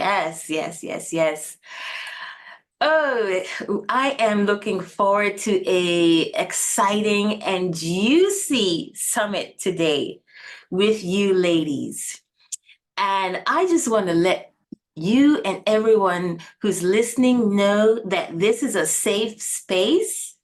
Yes, yes, yes, yes. Oh, I am looking forward to a exciting and juicy summit today with you ladies. And I just want to let you and everyone who's listening know that this is a safe space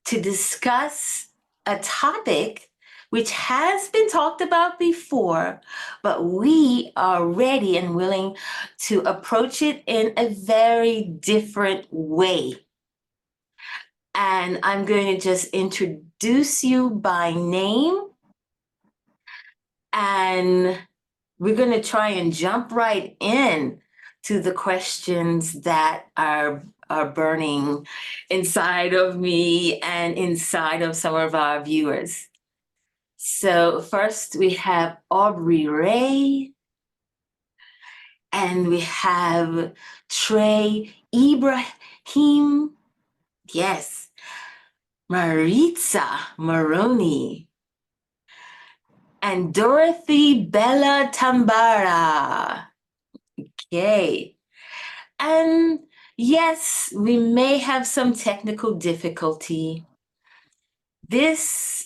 to discuss a topic which has been talked about before, but we are ready and willing to approach it in a very different way. And I'm going to just introduce you by name, and we're going to try and jump right in to the questions that are burning inside of me and inside of some of our viewers. So first we have Aubrey Ray, and we have Trey Ibrahim, yes, Maritza Maroney, and Dorothy Bella Tambara. Okay. And yes, we may have some technical difficulty. This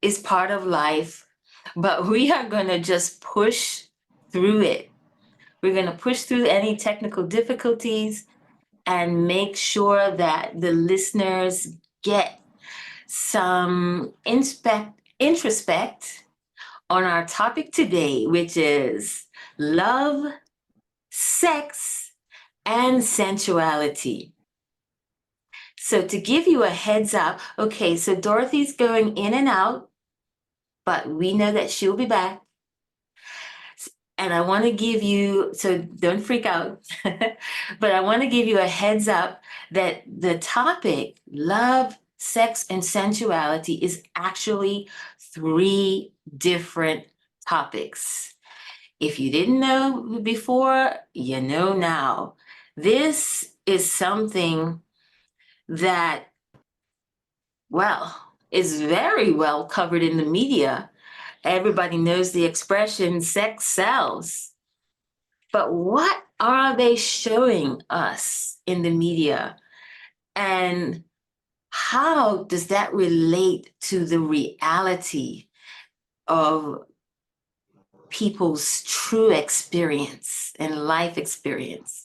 is part of life, but we are going to just push through it. We're going to push through any technical difficulties and make sure that the listeners get some introspect on our topic today, which is love, sex, and sensuality. So to give you a heads up, okay, so Dorothy's going in and out, but we know that she'll be back. And I want to give you, so don't freak out, but I want to give you a heads up that the topic, love, sex, and sensuality, is actually 3 different topics. If you didn't know before, you know now. This is something that, well, is very well covered in the media. Everybody knows the expression sex sells. But what are they showing us in the media? And how does that relate to the reality of people's true experience and life experience?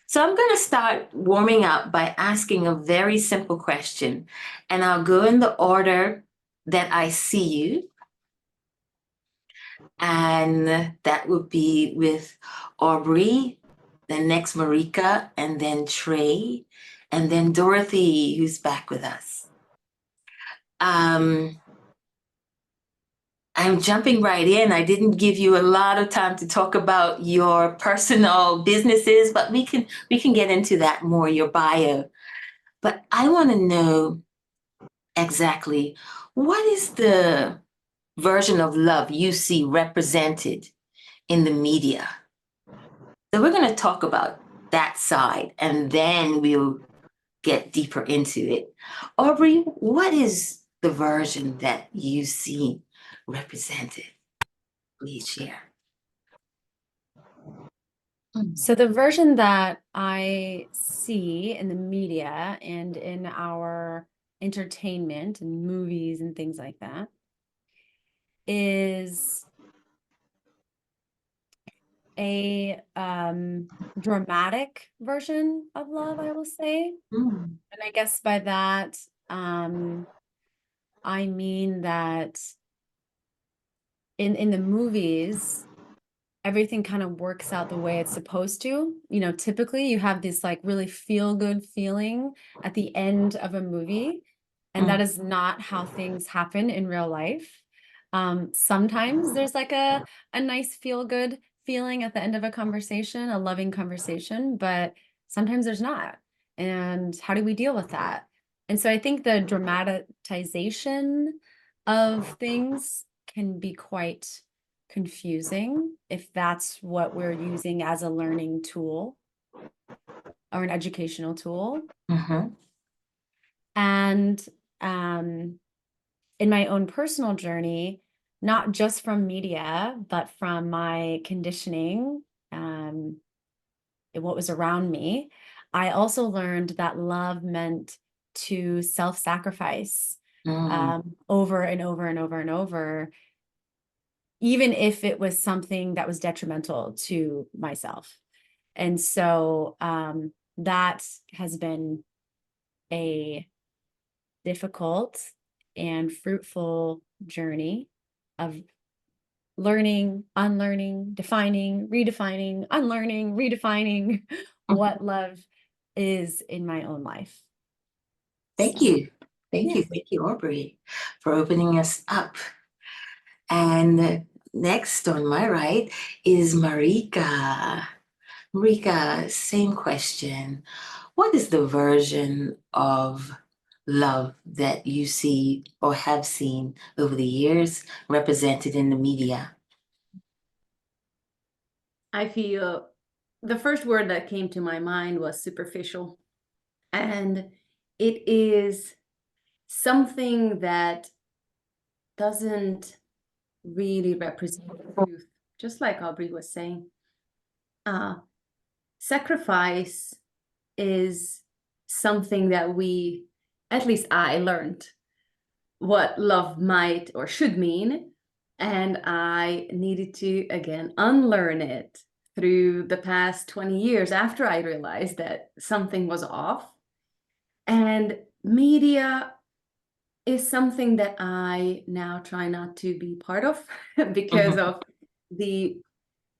So I'm going to start warming up by asking a very simple question, and I'll go in the order that I see you. And that would be with Aubrey, then next Marica, and then Trey, and then Dorothy, who's back with us. I'm jumping right in. I didn't give you a lot of time to talk about your personal businesses, but we can get into that more, your bio. But I want to know exactly what is the version of love you see represented in the media. So we're going to talk about that side, and then we'll get deeper into it. Aubrey, what is the version that you see represented? Please share. So the version that I see in the media and in our entertainment and movies and things like that is a dramatic version of love, I will say. And I guess by that, I mean that in the movies, everything kind of works out the way it's supposed to. You know, typically you have this like really feel good feeling at the end of a movie, and that is not how things happen in real life. Sometimes there's like a nice feel good feeling at the end of a conversation, a loving conversation, but sometimes there's not. And how do we deal with that? And so I think the dramatization of things can be quite confusing if that's what we're using as a learning tool or an educational tool. And in my own personal journey, not just from media, but from my conditioning, what was around me, I also learned that love meant to self-sacrifice over and over and over and over, even if it was something that was detrimental to myself. And so that has been a difficult and fruitful journey of learning, unlearning, defining, redefining, unlearning, redefining what love is in my own life. Thank So, you. Thank you. yes. Thank you, Aubrey, for opening us up. And next on my right is Marica. Marica, same question. What is the version of love that you see or have seen over the years represented in the media? I feel the first word that came to my mind was superficial. And it is something that doesn't really represent the truth, just like Aubrey was saying. Sacrifice is something that we, at least I learned what love might or should mean. And I needed to, again, unlearn it through the past 20 years after I realized that something was off. And media is something that I now try not to be part of because of the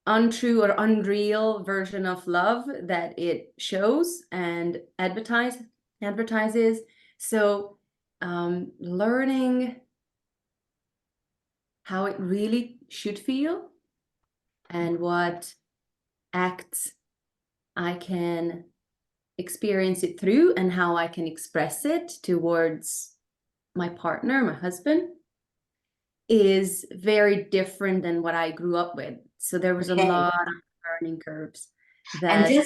untrue or unreal version of love that it shows and advertises. So learning how it really should feel and what acts I can experience it through and how I can express it towards my partner, my husband, is very different than what I grew up with. So there was a Okay. lot of learning curves And that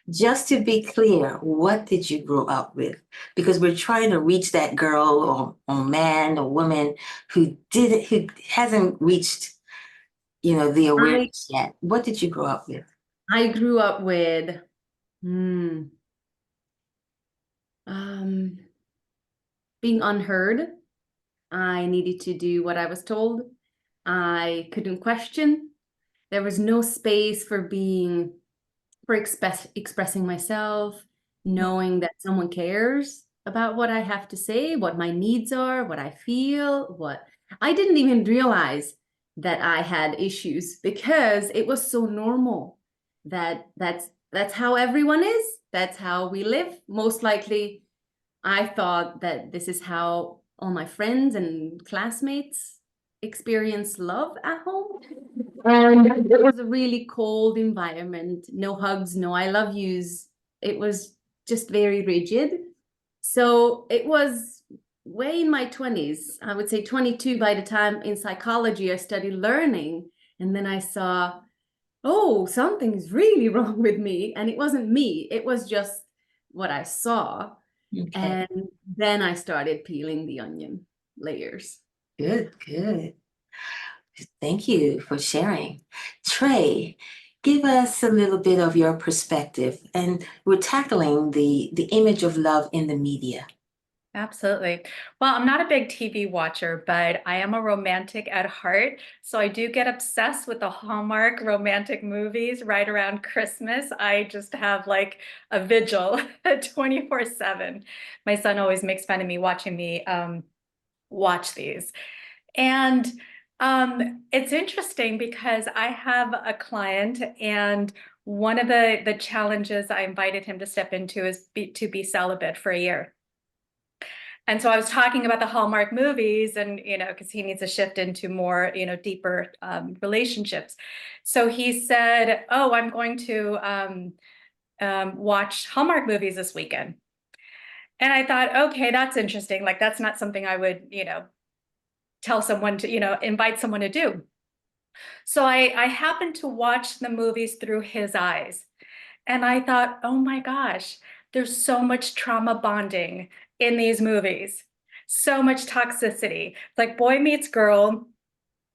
just to be clear, what did you grow up with? Because we're trying to reach that girl or man or woman who hasn't reached, the awareness yet. What did you grow up with? I grew up with. Being unheard. I needed to do what I was told. I couldn't question. There was no space for expressing myself, knowing that someone cares about what I have to say, what my needs are, what I feel, what I didn't even realize that I had issues because it was so normal that's how everyone is. That's how we live. Most likely, I thought that this is how all my friends and classmates experience love at home. And it was a really cold environment. No hugs, no I love yous. It was just very rigid. So it was way in my 20s. I would say 22 by the time in psychology I studied learning. And then I saw, oh, something's really wrong with me. And it wasn't me, it was just what I saw. Okay. And then I started peeling the onion layers. Good. Thank you for sharing. Trey, give us a little bit of your perspective. And we're tackling the image of love in the media. Absolutely. Well, I'm not a big TV watcher, but I am a romantic at heart. So I do get obsessed with the Hallmark romantic movies right around Christmas. I just have like a vigil 24/7. My son always makes fun of me watching me watch these. And it's interesting because I have a client, and one of the challenges I invited him to step into is to be celibate for a year. And so I was talking about the Hallmark movies and, because he needs to shift into more, deeper relationships. So he said, oh, I'm going to watch Hallmark movies this weekend. And I thought, okay, that's interesting. Like, that's not something I would, tell someone to, invite someone to do. So I happened to watch the movies through his eyes. And I thought, oh my gosh, there's so much trauma bonding in these movies, so much toxicity. Like boy meets girl,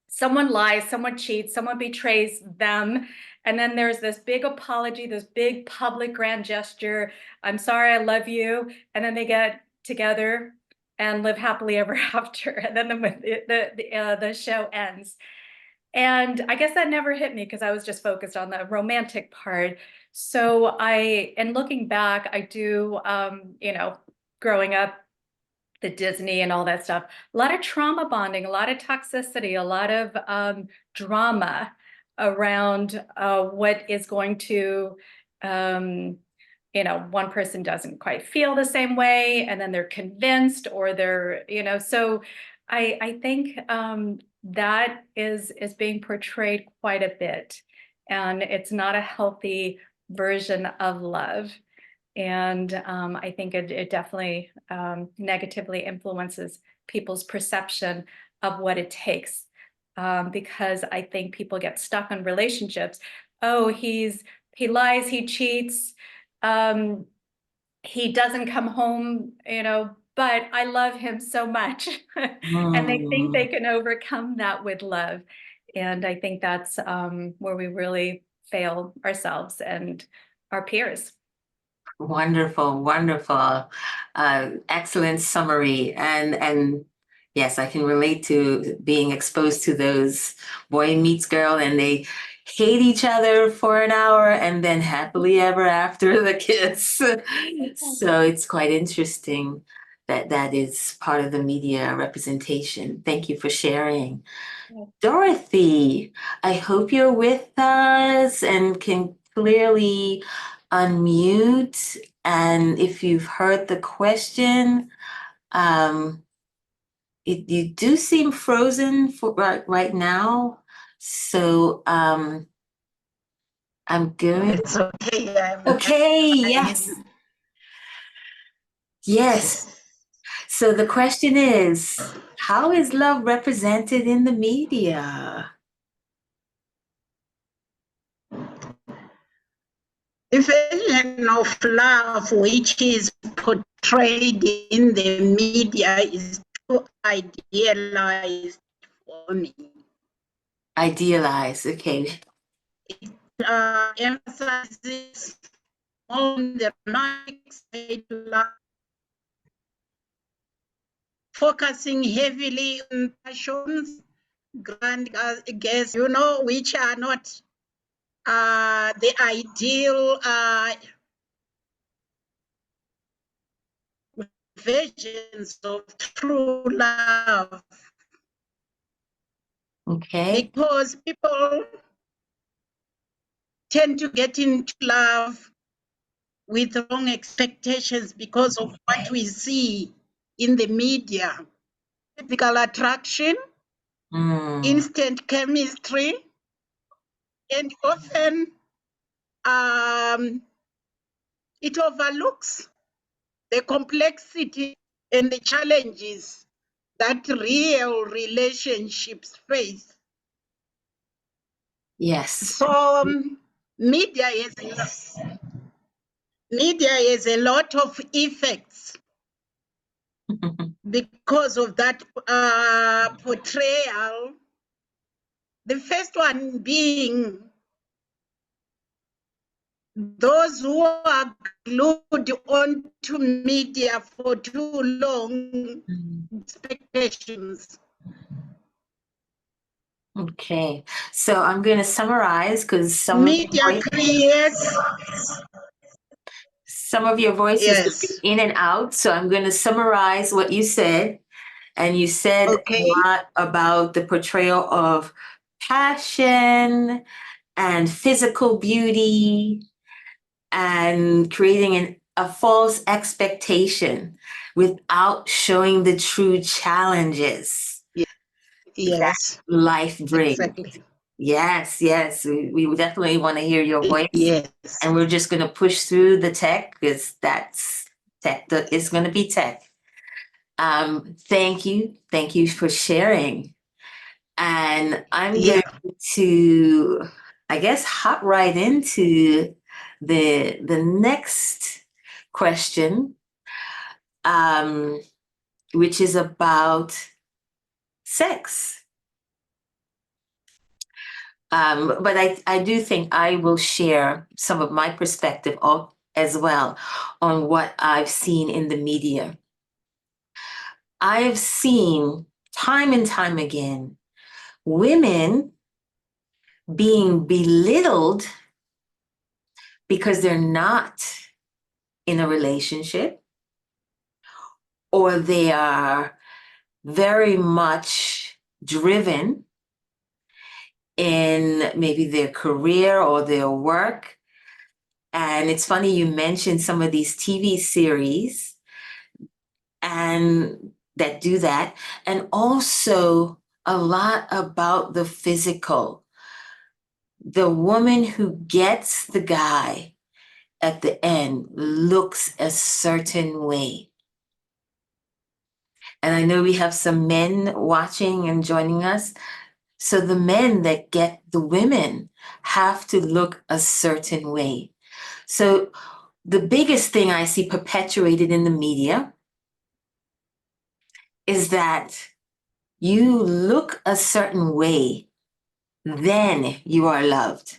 someone lies, someone cheats, someone betrays them. And then there's this big apology, this big public grand gesture. I'm sorry, I love you. And then they get together and live happily ever after. And then the show ends. And I guess that never hit me because I was just focused on the romantic part. So and looking back, I do, growing up, the Disney and all that stuff, a lot of trauma bonding, a lot of toxicity, a lot of drama around what is going to, one person doesn't quite feel the same way, and then they're convinced, or so I think that is being portrayed quite a bit, and it's not a healthy version of love. And I think it definitely negatively influences people's perception of what it takes. Because I think people get stuck on relationships. Oh, he lies, he cheats, he doesn't come home, but I love him so much. And they think they can overcome that with love. And I think that's where we really fail ourselves and our peers. Wonderful, wonderful. Excellent summary. And yes, I can relate to being exposed to those boy meets girl, and they hate each other for an hour and then happily ever after the kids. So it's quite interesting that that is part of the media representation. Thank you for sharing. Dorothy, I hope you're with us and can clearly unmute. And if you've heard the question, you do seem frozen for right now. So I'm going. It's okay. Okay, yes. Yes. So the question is, how is love represented in the media? The version of love which is portrayed in the media is too idealized for me. Idealize, okay. Emphasizes on the romantic side of love, focusing heavily on passions, grand guess, which are not the ideal versions of true love. Okay. Because people tend to get into love with wrong expectations because of what we see in the media. Physical attraction, instant chemistry, and often it overlooks the complexity and the challenges that real relationships face. Yes. So media has a lot of effects because of that portrayal. The first one being those who are glued onto media for too long, expectations. Okay, so I'm going to summarize because Media creates. Some of your voice is in and out. So I'm going to summarize what you said. And you said a lot about the portrayal of passion and physical beauty and creating a false expectation without showing the true challenges that life brings. Exactly. Yes, we definitely want to hear your voice. Yes. And we're just going to push through the tech because that's tech. It's going to be tech. Thank you for sharing. And I'm going to, I guess, hop right into the next question, which is about sex. But I do think I will share some of my perspective as well on what I've seen in the media. I have seen time and time again women being belittled because they're not in a relationship, or they are very much driven in maybe their career or their work. And it's funny you mentioned some of these TV series and that do that, and also a lot about the physical. The woman who gets the guy at the end looks a certain way. And I know we have some men watching and joining us. So the men that get the women have to look a certain way. So the biggest thing I see perpetuated in the media is that you look a certain way, then you are loved.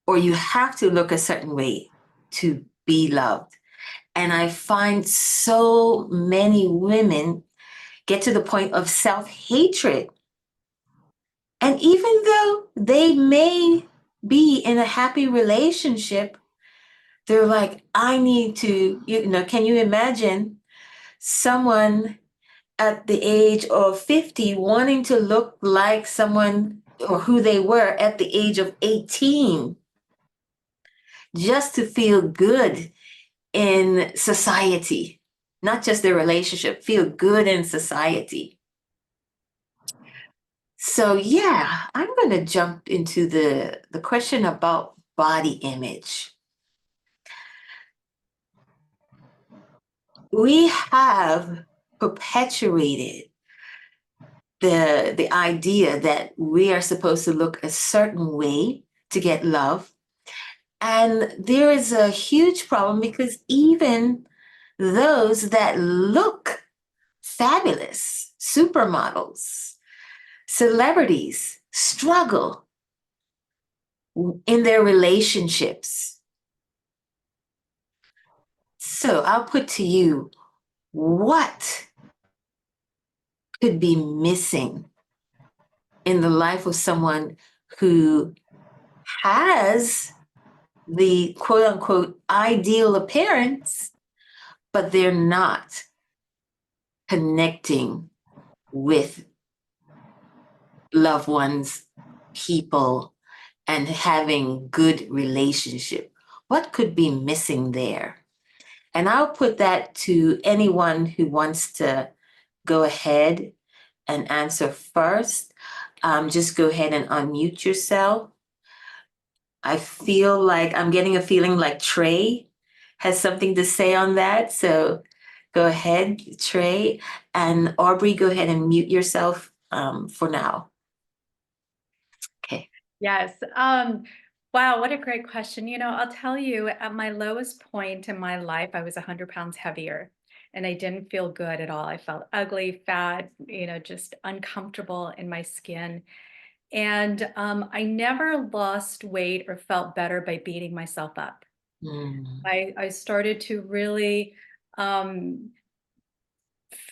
Or you have to look a certain way to be loved. And I find so many women get to the point of self-hatred. And even though they may be in a happy relationship, they're like, I need to, can you imagine someone at the age of 50 wanting to look like someone or who they were at the age of 18 just to feel good in society, not just their relationship, feel good in society. So yeah, I'm going to jump into the question about body image. We have perpetuated the idea that we are supposed to look a certain way to get love. And there is a huge problem because even those that look fabulous, supermodels, celebrities, struggle in their relationships. So I'll put to you, what could be missing in the life of someone who has the quote unquote ideal appearance, but they're not connecting with loved ones, people, and having good relationship? What could be missing there? And I'll put that to anyone who wants to go ahead and answer first. Just go ahead and unmute yourself. I feel like I'm getting a feeling like Trey has something to say on that. So go ahead, Trey. And Aubrey, go ahead and mute yourself for now. Okay. Yes. Wow, what a great question. I'll tell you, at my lowest point in my life, I was 100 pounds heavier and I didn't feel good at all. I felt ugly, fat, just uncomfortable in my skin. And I never lost weight or felt better by beating myself up. I started to really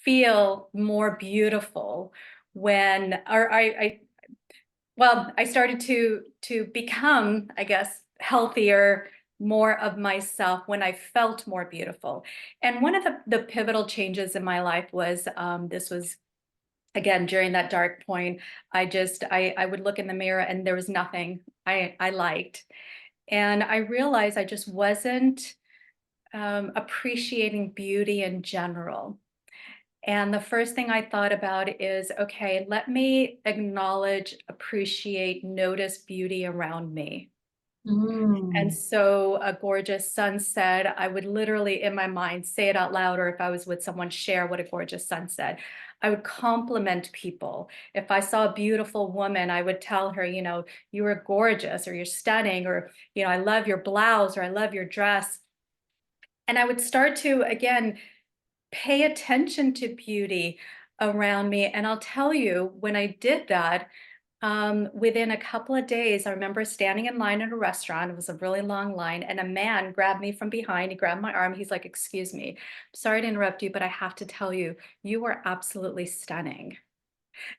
feel more beautiful when, I started to become, I guess, healthier, more of myself when I felt more beautiful. And one of the pivotal changes in my life was, this was, again, during that dark point, I would look in the mirror and there was nothing I liked. And I realized I just wasn't appreciating beauty in general. And the first thing I thought about is, okay, let me acknowledge, appreciate, notice beauty around me. And so a gorgeous sunset, I would literally in my mind say it out loud, or if I was with someone, share what a gorgeous sunset. I would compliment people. If I saw a beautiful woman, I would tell her, you are gorgeous, or you're stunning, or, I love your blouse, or I love your dress. And I would start to, again, pay attention to beauty. around me. And I'll tell you, when I did that, within a couple of days, I remember standing in line at a restaurant. It was a really long line, and a man grabbed me from behind. He grabbed my arm. He's like, "Excuse me, sorry to interrupt you, but I have to tell you, you are absolutely stunning."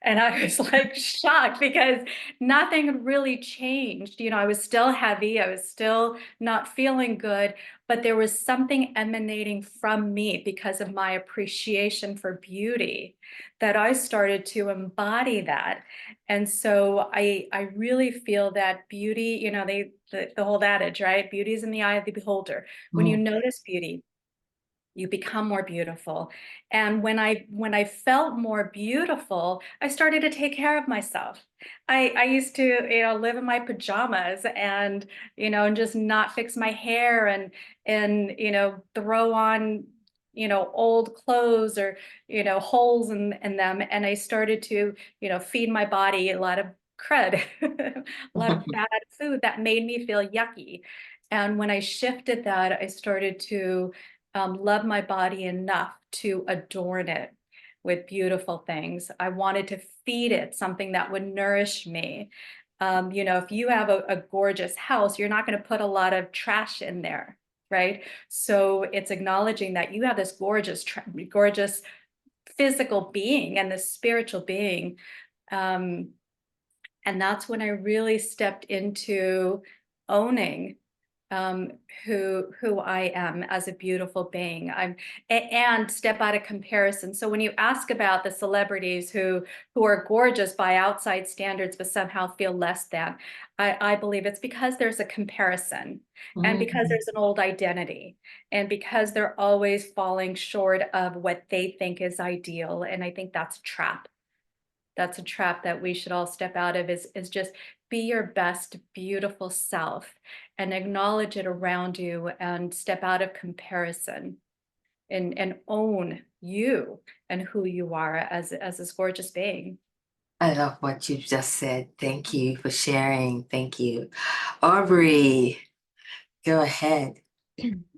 And I was like shocked because nothing had really changed. You know, I was still heavy. I was still not feeling good, but there was something emanating from me because of my appreciation for beauty that I started to embody that. And so I really feel that beauty, you know, the whole adage, right? Beauty is in the eye of the beholder. When you notice beauty, you become more beautiful. And when I felt more beautiful, I started to take care of myself. I used to, you know, live in my pajamas and, you know, and just not fix my hair and, you know, throw on, you know, old clothes or, you know, holes in them. And I started to, you know, feed my body a lot of crud, a lot of bad food that made me feel yucky. And when I shifted that, I started to love my body enough to adorn it with beautiful things. I wanted to feed it something that would nourish me. You know, if you have a gorgeous house, you're not going to put a lot of trash in there, right? So it's acknowledging that you have this gorgeous physical being and this spiritual being. And that's when I really stepped into owning who I am as a beautiful being. And step out of comparison. So when you ask about the celebrities who are gorgeous by outside standards, but somehow feel less than, I believe it's because there's a comparison and because there's an old identity and because they're always falling short of what they think is ideal. And I think that's a trap. That's a trap that we should all step out of is just be your best, beautiful self and acknowledge it around you and step out of comparison and own you and who you are as this gorgeous being. I love what you just said. Thank you for sharing. Thank you. Aubrey, go ahead.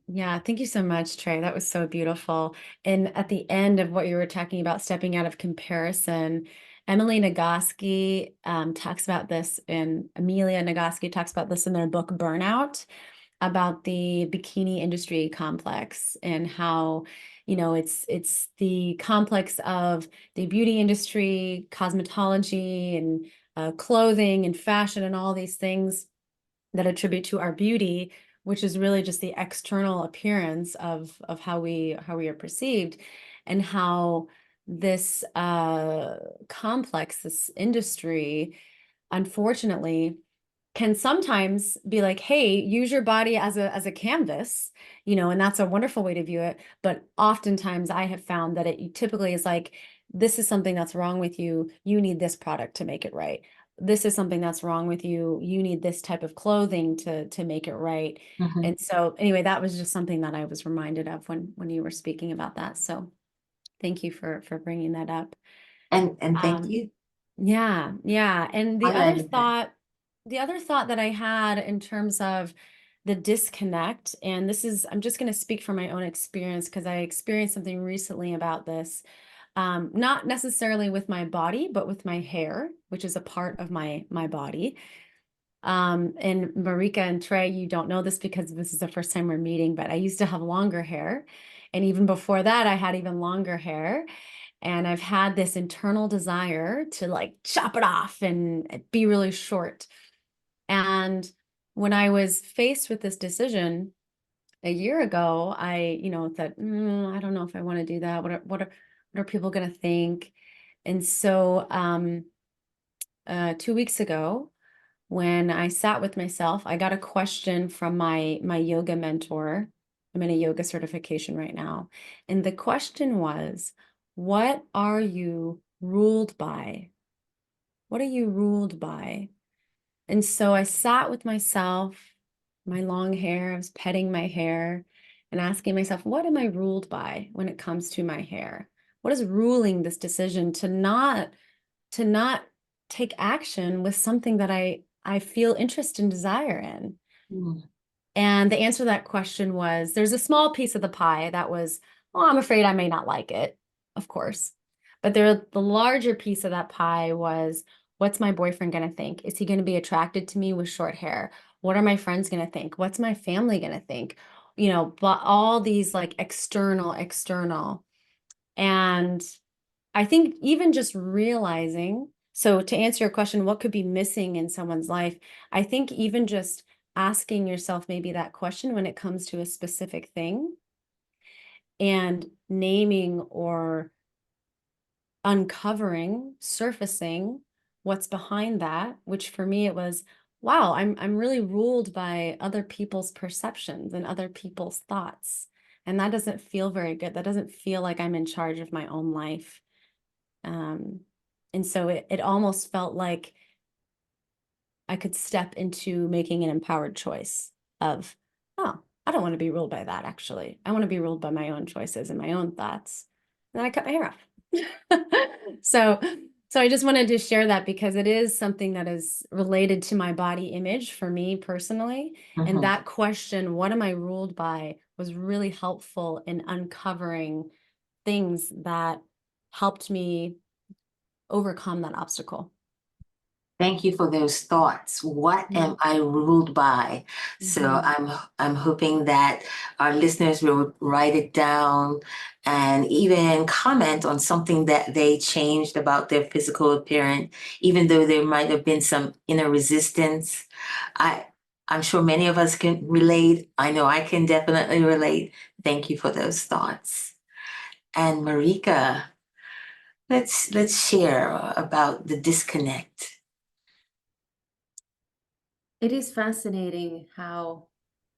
Yeah, thank you so much, Trey. That was so beautiful. And at the end of what you were talking about, stepping out of comparison, Emily Nagoski talks about this, and Amelia Nagoski talks about this in their book Burnout, about the bikini industry complex and how, you know, it's the complex of the beauty industry, cosmetology, and clothing and fashion and all these things that attribute to our beauty, which is really just the external appearance of how we are perceived, and how this complex, this industry, unfortunately, can sometimes be like, hey, use your body as a canvas, you know, and that's a wonderful way to view it. But oftentimes I have found that it typically is like, this is something that's wrong with you. You need this product to make it right. This is something that's wrong with you. You need this type of clothing to make it right. And so anyway, that was just something that I was reminded of when you were speaking about that. So thank you for bringing that up. And thank you. Yeah. And the I other like that. thought that I had in terms of the disconnect, and this is, I'm just going to speak from my own experience because I experienced something recently about this. Not necessarily with my body, but with my hair, which is a part of my body. And Marica and Trey, you don't know this because this is the first time we're meeting, but I used to have longer hair. And even before that, I had even longer hair. And I've had this internal desire to like chop it off and be really short. And when I was faced with this decision a year ago, I, you know, thought, I don't know if I want to do that. What are people going to think? And so 2 weeks ago, when I sat with myself, I got a question from my yoga mentor. I'm in a yoga certification right now. And the question was, what are you ruled by? What are you ruled by? And so I sat with myself, my long hair, I was petting my hair and asking myself, what am I ruled by when it comes to my hair? What is ruling this decision to not take action with something that I feel interest and desire in? And the answer to that question was, there's a small piece of the pie that was, well, I'm afraid I may not like it, of course. But the larger piece of that pie was, what's my boyfriend going to think? Is he going to be attracted to me with short hair? What are my friends going to think? What's my family going to think? You know, but all these like external. And I think even just realizing, so to answer your question, what could be missing in someone's life? I think even just asking yourself maybe that question when it comes to a specific thing and naming or uncovering, surfacing what's behind that, which for me it was, wow, I'm really ruled by other people's perceptions and other people's thoughts. And that doesn't feel very good. That doesn't feel like I'm in charge of my own life. And so it almost felt like I could step into making an empowered choice of, oh, I don't want to be ruled by that, actually. I want to be ruled by my own choices and my own thoughts. And then I cut my hair off. So I just wanted to share that because it is something that is related to my body image for me personally. And that question, what am I ruled by, was really helpful in uncovering things that helped me overcome that obstacle. Thank you for those thoughts. What am I ruled by? So I'm hoping that our listeners will write it down and even comment on something that they changed about their physical appearance, even though there might have been some inner resistance. I'm sure many of us can relate. I know I can definitely relate. Thank you for those thoughts. And Marica, let's share about the disconnect. It is fascinating how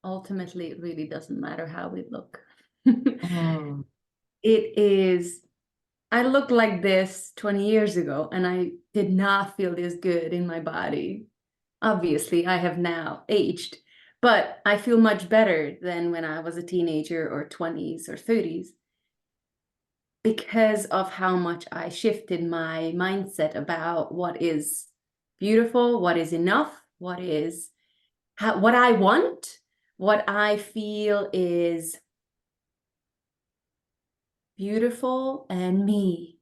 ultimately it really doesn't matter how we look. It is, I looked like this 20 years ago and I did not feel this good in my body. Obviously, I have now aged, but I feel much better than when I was a teenager or 20s or 30s because of how much I shifted my mindset about what is beautiful, what is enough, what I want, what I feel is beautiful and me.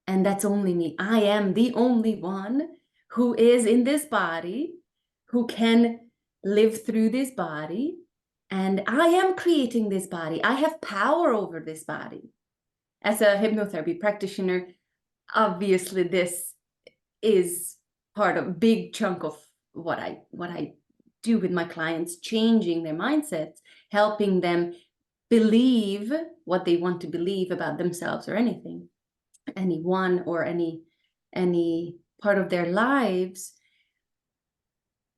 And that's only me. I am the only one who is in this body, who can live through this body. And I am creating this body. I have power over this body. As a hypnotherapy practitioner, obviously this is part of a big chunk of what I do with my clients, changing their mindsets, helping them believe what they want to believe about themselves or anyone or any part of their lives.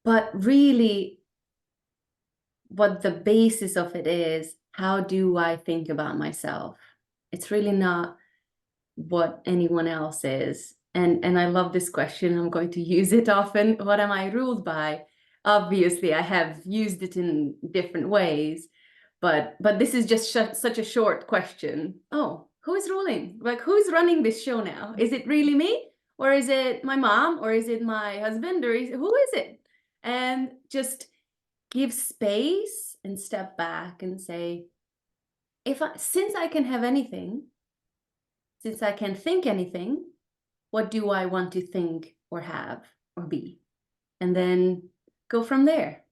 But really what the basis of it is, how do I think about myself? It's really not what anyone else is. And I love this question. I'm going to use it often. What am I ruled by? Obviously, I have used it in different ways, but this is just such a short question. Oh, who is ruling? Like, who's running this show now? Is it really me? Or is it my mom? Or is it my husband? Or who is it? And just give space and step back and say, since I can have anything, since I can think anything, what do I want to think or have or be? And then go from there.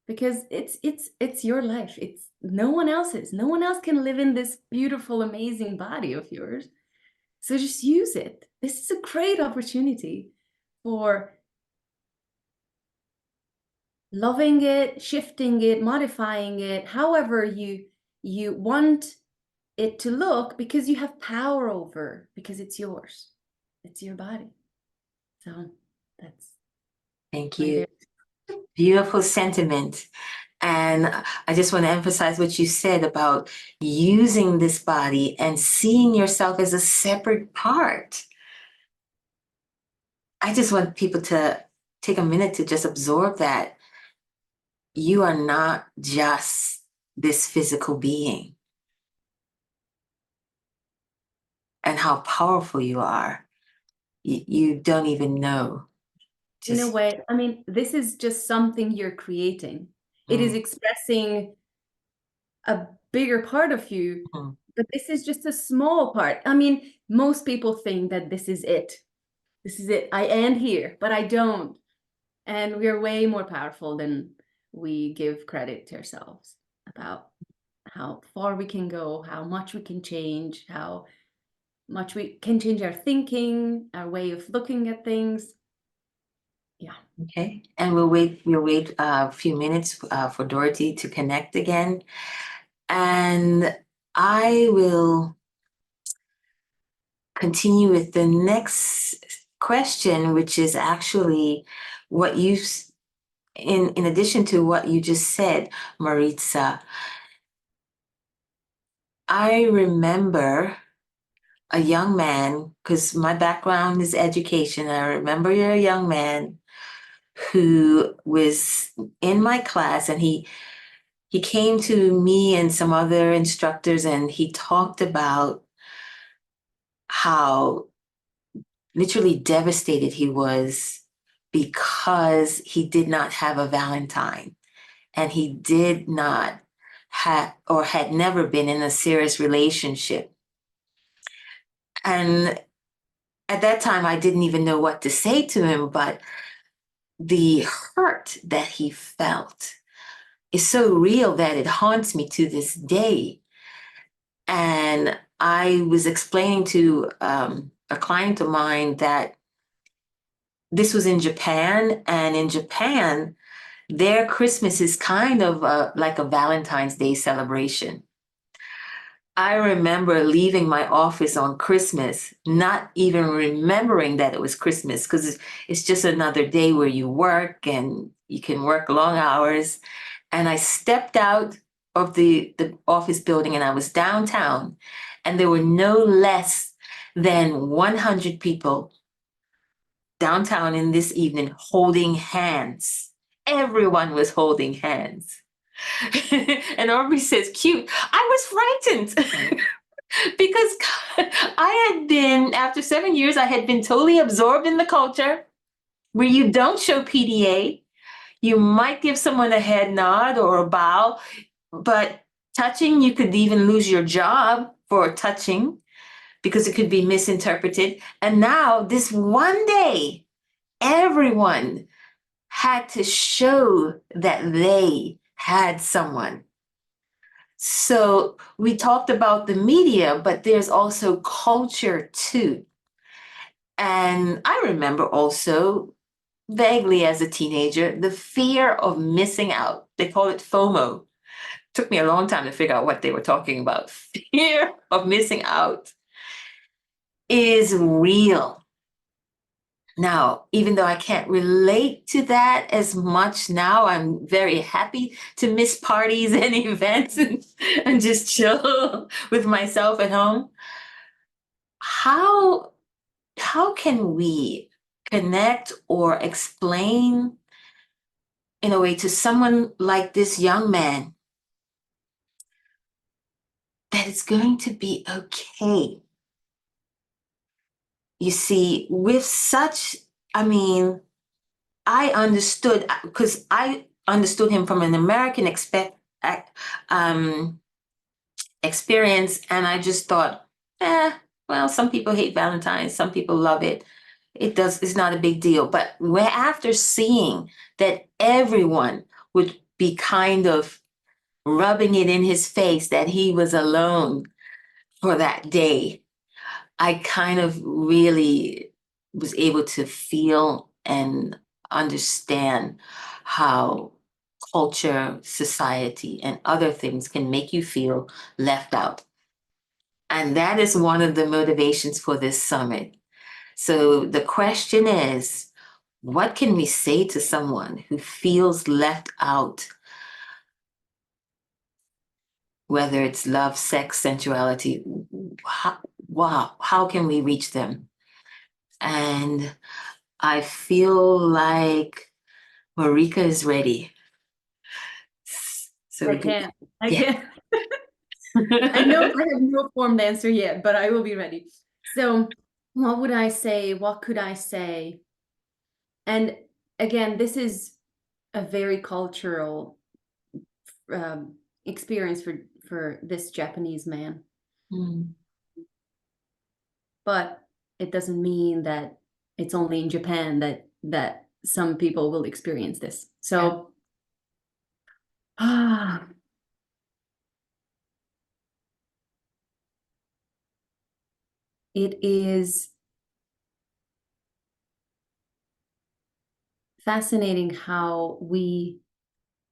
Because it's your life. It's no one else's. No one else can live in this beautiful, amazing body of yours. So just use it. This is a great opportunity for loving it, shifting it, modifying it, however you want it to look, because you have power over, because it's yours. It's your body. So that's Thank you. Beautiful sentiment. And I just want to emphasize what you said about using this body and seeing yourself as a separate part. I just want people to take a minute to just absorb that you are not just this physical being and how powerful you are. You don't even know. In a way, I mean, this is just something you're creating. It is expressing a bigger part of you but this is just a small part. I mean, most people think that this is it. This is it. I end here, but I don't. And we're way more powerful than we give credit to ourselves about how far we can go, how much we can change, how much we can change our thinking, our way of looking at things. Yeah. Okay, and we'll wait a few minutes for Dorothy to connect again. And I will continue with the next question, which is actually what in addition to what you just said, Maritza. I remember a young man, because my background is education. I remember a young man who was in my class, and he came to me and some other instructors, and he talked about how literally devastated he was because he did not have a Valentine, and he did not have or had never been in a serious relationship. And at that time, I didn't even know what to say to him, but the hurt that he felt is so real that it haunts me to this day. And I was explaining to a client of mine that this was in Japan, and in Japan, their Christmas is kind of like a Valentine's Day celebration. I remember leaving my office on Christmas, not even remembering that it was Christmas, because it's just another day where you work and you can work long hours. And I stepped out of the office building, and I was downtown, and there were no less than 100 people downtown in this evening holding hands. Everyone was holding hands. And Aubrey says, cute. I was frightened because I had been, after 7 years, I had been totally absorbed in the culture where you don't show PDA. You might give someone a head nod or a bow, but touching, you could even lose your job for touching because it could be misinterpreted. And now, this one day, everyone had to show that they had someone. So we talked about the media, but there's also culture too. And I remember also vaguely as a teenager, the fear of missing out. They call it FOMO. Took me a long time to figure out what they were talking about. Fear of missing out is real. Now, even though I can't relate to that as much now, I'm very happy to miss parties and events and just chill with myself at home. How can we connect or explain in a way to someone like this young man that it's going to be okay? You see, with such, I understood, because I understood him from an American experience, and I just thought, well, some people hate Valentine's, some people love it. It's not a big deal. But after seeing that everyone would be kind of rubbing it in his face that he was alone for that day, I kind of really was able to feel and understand how culture, society, and other things can make you feel left out. And that is one of the motivations for this summit. So the question is, what can we say to someone who feels left out? Whether it's love, sex, sensuality, how can we reach them? And I feel like Marica is ready. So I can't. I yeah. can't. I know I have no formed answer yet, but I will be ready. So, what would I say? What could I say? And again, this is a very cultural experience for this Japanese man. Mm. But it doesn't mean that it's only in Japan that some people will experience this. So it is fascinating how we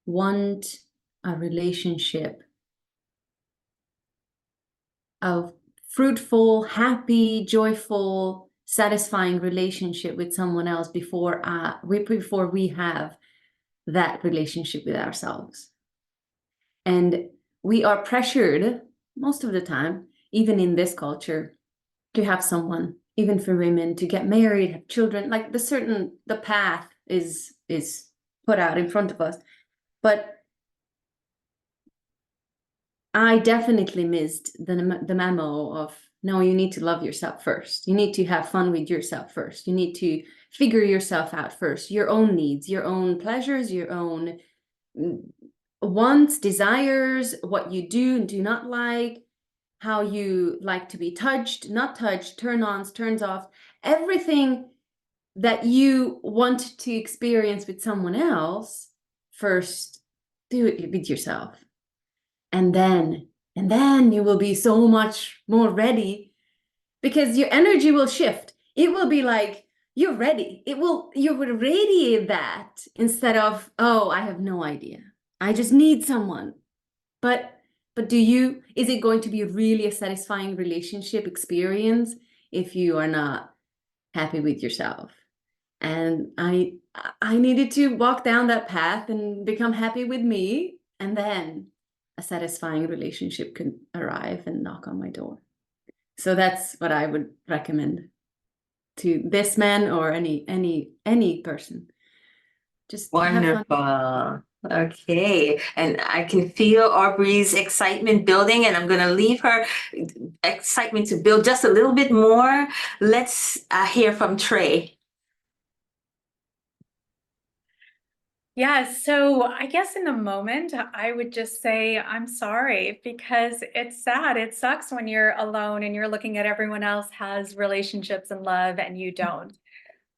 want a relationship of fruitful, happy, joyful, satisfying relationship with someone else before we have that relationship with ourselves. And we are pressured most of the time, even in this culture, to have someone, even for women, to get married, have children. Like the path is put out in front of us. But I definitely missed the memo of, no, you need to love yourself first. You need to have fun with yourself first. You need to figure yourself out first, your own needs, your own pleasures, your own wants, desires, what you do and do not like, how you like to be touched, not touched, turn-ons, turns off, everything that you want to experience with someone else, first do it with yourself. And then you will be so much more ready, because your energy will shift. It will be like, you're ready. You will radiate that, instead of, oh, I have no idea, I just need someone. But is it going to be really a satisfying relationship experience if you are not happy with yourself? And I needed to walk down that path and become happy with me, and then a satisfying relationship could arrive and knock on my door. So that's what I would recommend to this man or any person. Just have fun. Wonderful. Okay. And I can feel Aubrey's excitement building, and I'm going to leave her excitement to build just a little bit more. Let's hear from Trey. Yeah, so I guess in the moment, I would just say, I'm sorry, because it's sad. It sucks when you're alone and you're looking at everyone else has relationships and love and you don't.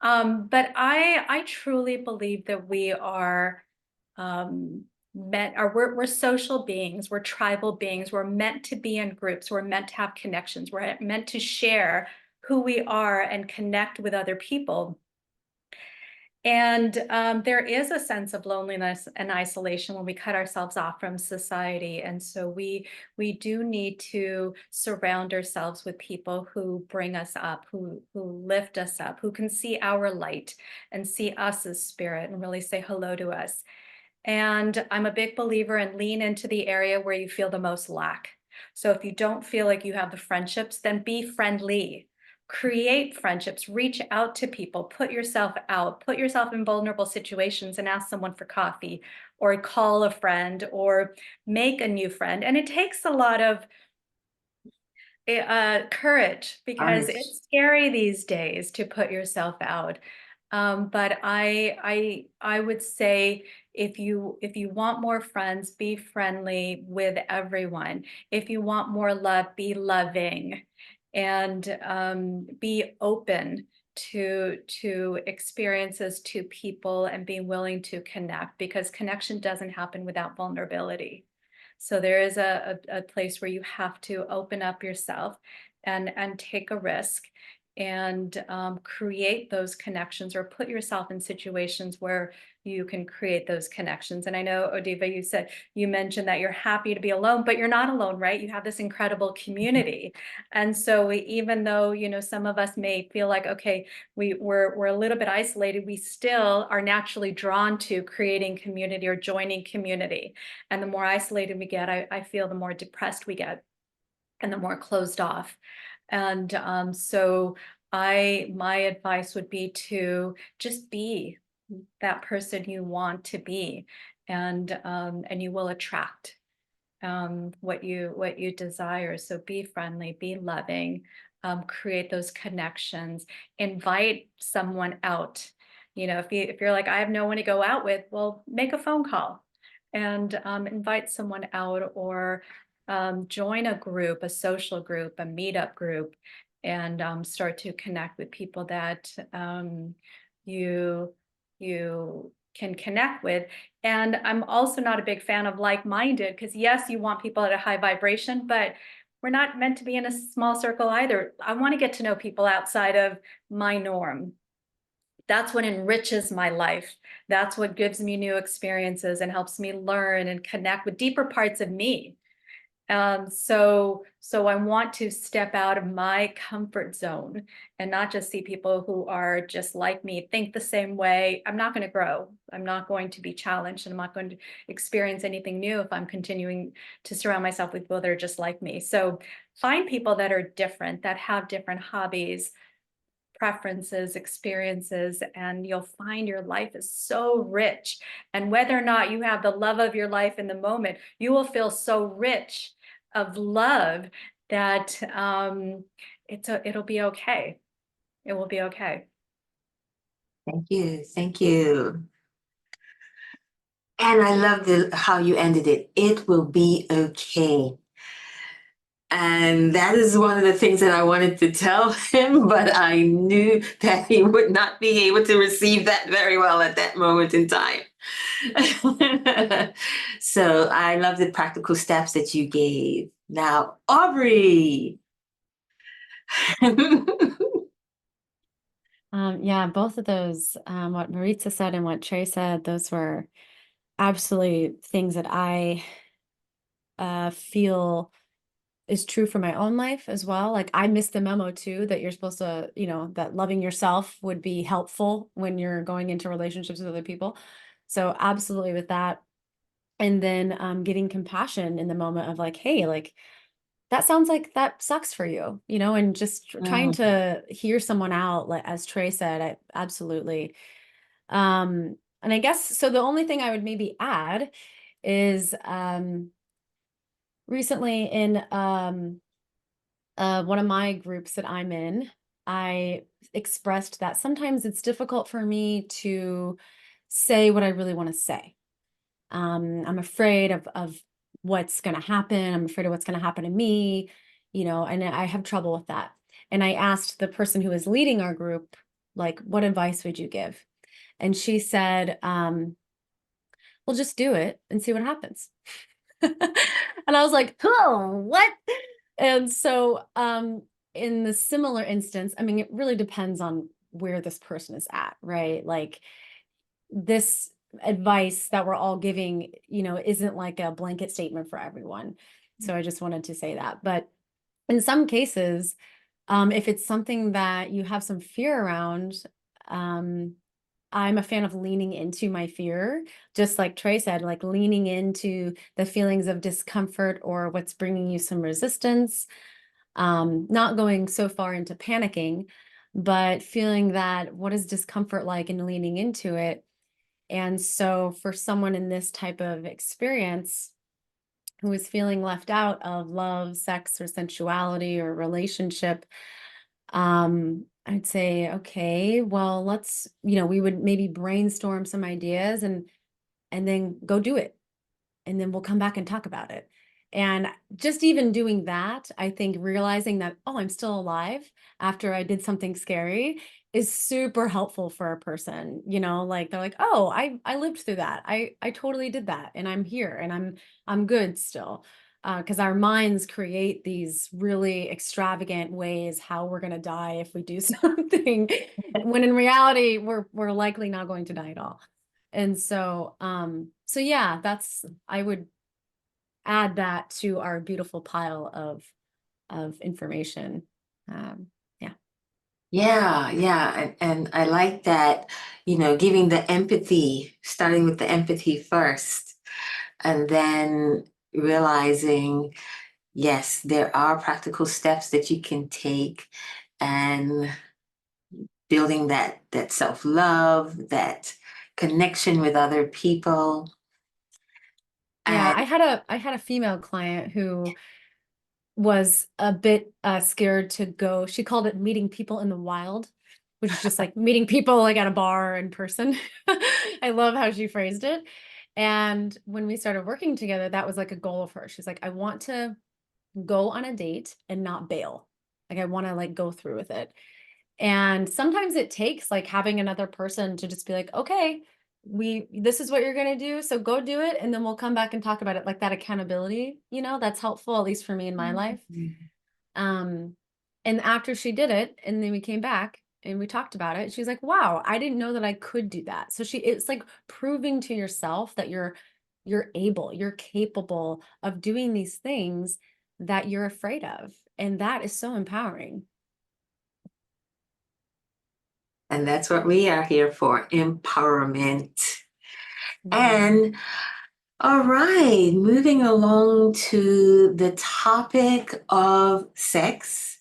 But I truly believe that we are we're social beings, we're tribal beings, we're meant to be in groups, we're meant to have connections, we're meant to share who we are and connect with other people. And there is a sense of loneliness and isolation when we cut ourselves off from society. And so we do need to surround ourselves with people who bring us up, who lift us up, who can see our light and see us as spirit and really say hello to us. And I'm a big believer in lean into the area where you feel the most lack. So if you don't feel like you have the friendships, then be friendly. Create friendships, reach out to people, put yourself out, put yourself in vulnerable situations and ask someone for coffee, or call a friend, or make a new friend. And it takes a lot of courage, because it's scary these days to put yourself out. But I would say, if you want more friends, be friendly with everyone. If you want more love, be loving, and be open to experiences, to people, and be willing to connect, because connection doesn't happen without vulnerability. So there is a place where you have to open up yourself and take a risk, and create those connections, or put yourself in situations where you can create those connections. And I know, Odiva, you mentioned that you're happy to be alone, but you're not alone, right? You have this incredible community. And so even though, some of us may feel like, okay, we're a little bit isolated, we still are naturally drawn to creating community or joining community. And the more isolated we get, I feel the more depressed we get and the more closed off. And so my advice would be to just be that person you want to be, and you will attract what you desire. So be friendly, be loving, create those connections, invite someone out. If you're like, I have no one to go out with, well, make a phone call and invite someone out, or join a group, a social group, a meetup group, and start to connect with people that you can connect with. And I'm also not a big fan of like-minded, because yes, you want people at a high vibration, but we're not meant to be in a small circle either. I want to get to know people outside of my norm. That's what enriches my life. That's what gives me new experiences and helps me learn and connect with deeper parts of me. So I want to step out of my comfort zone and not just see people who are just like me, think the same way. I'm not going to grow. I'm not going to be challenged, and I'm not going to experience anything new if I'm continuing to surround myself with people that are just like me. So find people that are different, that have different hobbies, preferences, experiences, and you'll find your life is so rich. And whether or not you have the love of your life in the moment, you will feel so rich of love that it'll be okay. It will be okay. Thank you. Thank you. And I love how you ended it. It will be okay. And that is one of the things that I wanted to tell him, but I knew that he would not be able to receive that very well at that moment in time. So I love the practical steps that you gave. Now, Aubrey. Yeah, both of those, what Marica said and what Trey said, those were absolutely things that I feel is true for my own life as well. Like, I missed the memo too, that you're supposed to, that loving yourself would be helpful when you're going into relationships with other people. So absolutely with that. And then getting compassion in the moment of like, hey, like, that sounds like that sucks for you, and just trying to hear someone out, like as Trey said, absolutely. And I guess, so the only thing I would maybe add is recently in one of my groups that I'm in, I expressed that sometimes it's difficult for me to say what I really want to say. I'm afraid of what's going to happen. I'm afraid of what's going to happen to me, and I have trouble with that. And I asked the person who is leading our group, like, what advice would you give? And she said, well, just do it and see what happens. And I was like, oh, what? And so in the similar instance, I mean, it really depends on where this person is at, right? Like, this advice that we're all giving, isn't like a blanket statement for everyone. So I just wanted to say that. But in some cases, if it's something that you have some fear around, I'm a fan of leaning into my fear, just like Trey said, like leaning into the feelings of discomfort or what's bringing you some resistance, not going so far into panicking, but feeling that what is discomfort like and leaning into it. And so for someone in this type of experience who is feeling left out of love, sex, or sensuality or relationship, I'd say, okay, well, let's, we would maybe brainstorm some ideas and then go do it. And then we'll come back and talk about it. And just even doing that, I think realizing that, oh, I'm still alive after I did something scary is super helpful for a person, like they're like, oh, I lived through that. I totally did that. And I'm here and I'm good still. Because our minds create these really extravagant ways how we're going to die if we do something, when in reality, we're likely not going to die at all. And so, yeah, I would add that to our beautiful pile of information. Yeah. And I like that, giving the empathy, starting with the empathy first, and then realizing, yes, there are practical steps that you can take, and building that self-love, that connection with other people. Yeah, And I had a female client who was a bit scared to go. She called it meeting people in the wild, which is just like meeting people like at a bar in person. I love how she phrased it. And when we started working together, that was like a goal of hers. She's like, I want to go on a date and not bail. Like I want to like go through with it. And sometimes it takes like having another person to just be like, okay, this is what you're going to do. So go do it. And then we'll come back and talk about it. Like that accountability, that's helpful, at least for me in my life. And after she did it, and then we came back and we talked about it, she's like, wow, I didn't know that I could do that. So it's like proving to yourself that you're you're capable of doing these things that you're afraid of. And that is so empowering. And that's what we are here for, empowerment. And all right, moving along to the topic of sex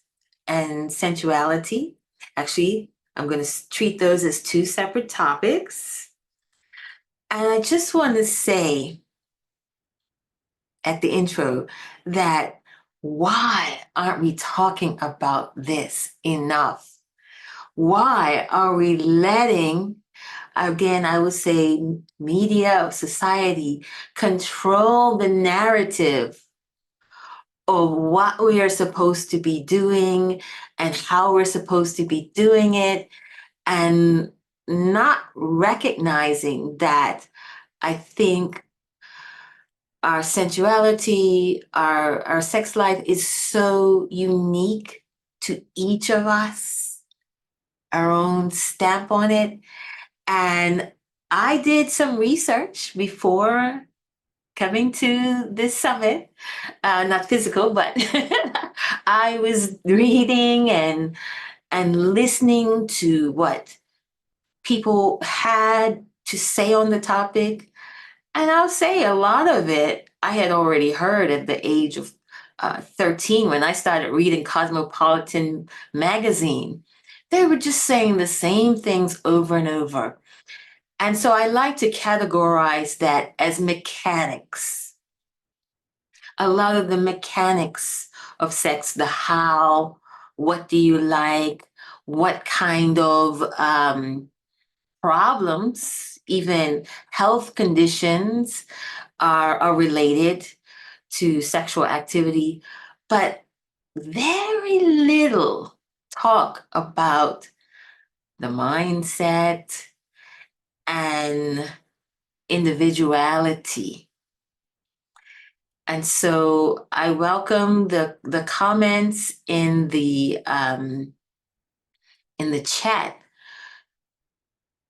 and sensuality. Actually, I'm going to treat those as two separate topics. And I just want to say at the intro that why aren't we talking about this enough? Why are we letting, again, I would say media of society control the narrative of what we are supposed to be doing and how we're supposed to be doing it, and not recognizing that I think our sensuality, our sex life is so unique to each of us, our own stamp on it. And I did some research before coming to this summit, not physical, but I was reading and listening to what people had to say on the topic. And I'll say a lot of it I had already heard at the age of 13 when I started reading Cosmopolitan magazine. They were just saying the same things over and over. And so I like to categorize that as mechanics. A lot of the mechanics of sex, the how, what do you like, what kind of problems, even health conditions are related to sexual activity, but very little talk about the mindset and individuality. And so I welcome the comments in the chat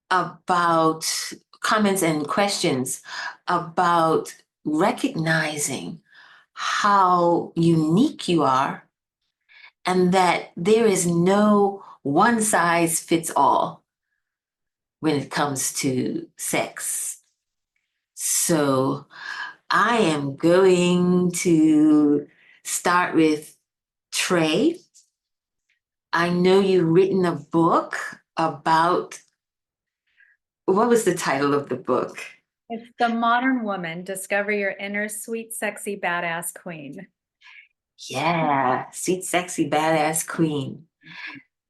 about comments and questions about recognizing how unique you are and that there is no one size fits all when it comes to sex. So I am going to start with Trey. I know you've written a book about, what was the title of the book? It's The Modern Woman, Discover Your Inner Sweet, Sexy, Badass Queen. Yeah, sweet, sexy, badass queen.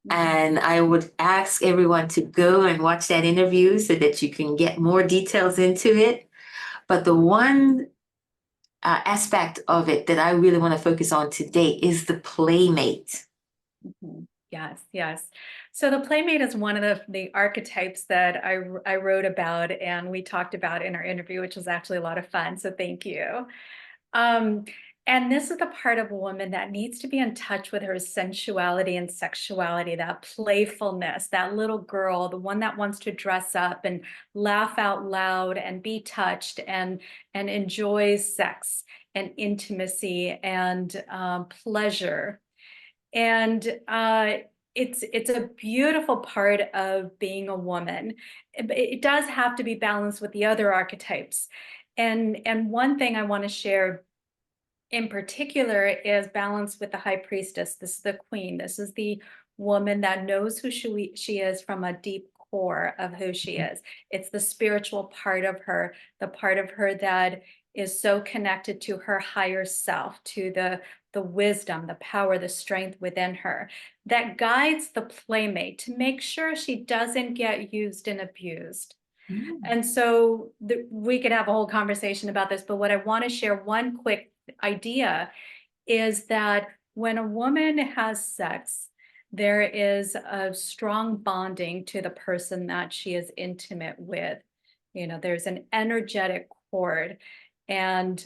And I would ask everyone to go and watch that interview so that you can get more details into it. But the one aspect of it that I really want to focus on today is the playmate. Yes, yes. So the playmate is one of the archetypes that I wrote about and we talked about in our interview, which was actually a lot of fun. So thank you. And this is the part of a woman that needs to be in touch with her sensuality and sexuality, that playfulness, that little girl, the one that wants to dress up and laugh out loud and be touched and enjoys sex and intimacy and pleasure. And it's a beautiful part of being a woman. It does have to be balanced with the other archetypes. And one thing I want to share in particular is balance with the high priestess. This is the queen. This is the woman that knows who she is from a deep core of who she is. It's the spiritual part of her, the part of her that is so connected to her higher self, to the wisdom, the power, the strength within her that guides the playmate to make sure she doesn't get used and abused. And so we could have a whole conversation about this, but what I want to share, one quick idea, is that when a woman has sex, there is a strong bonding to the person that she is intimate with. You know, there's an energetic cord. And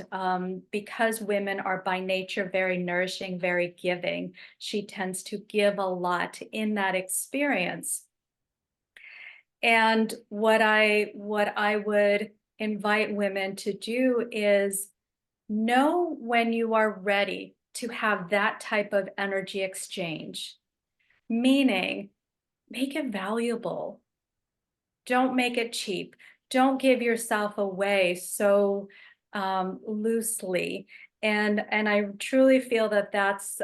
because women are by nature very nourishing, very giving, she tends to give a lot in that experience. And what I would invite women to do is know when you are ready to have that type of energy exchange, meaning make it valuable. Don't make it cheap. Don't give yourself away so loosely. And I truly feel that that's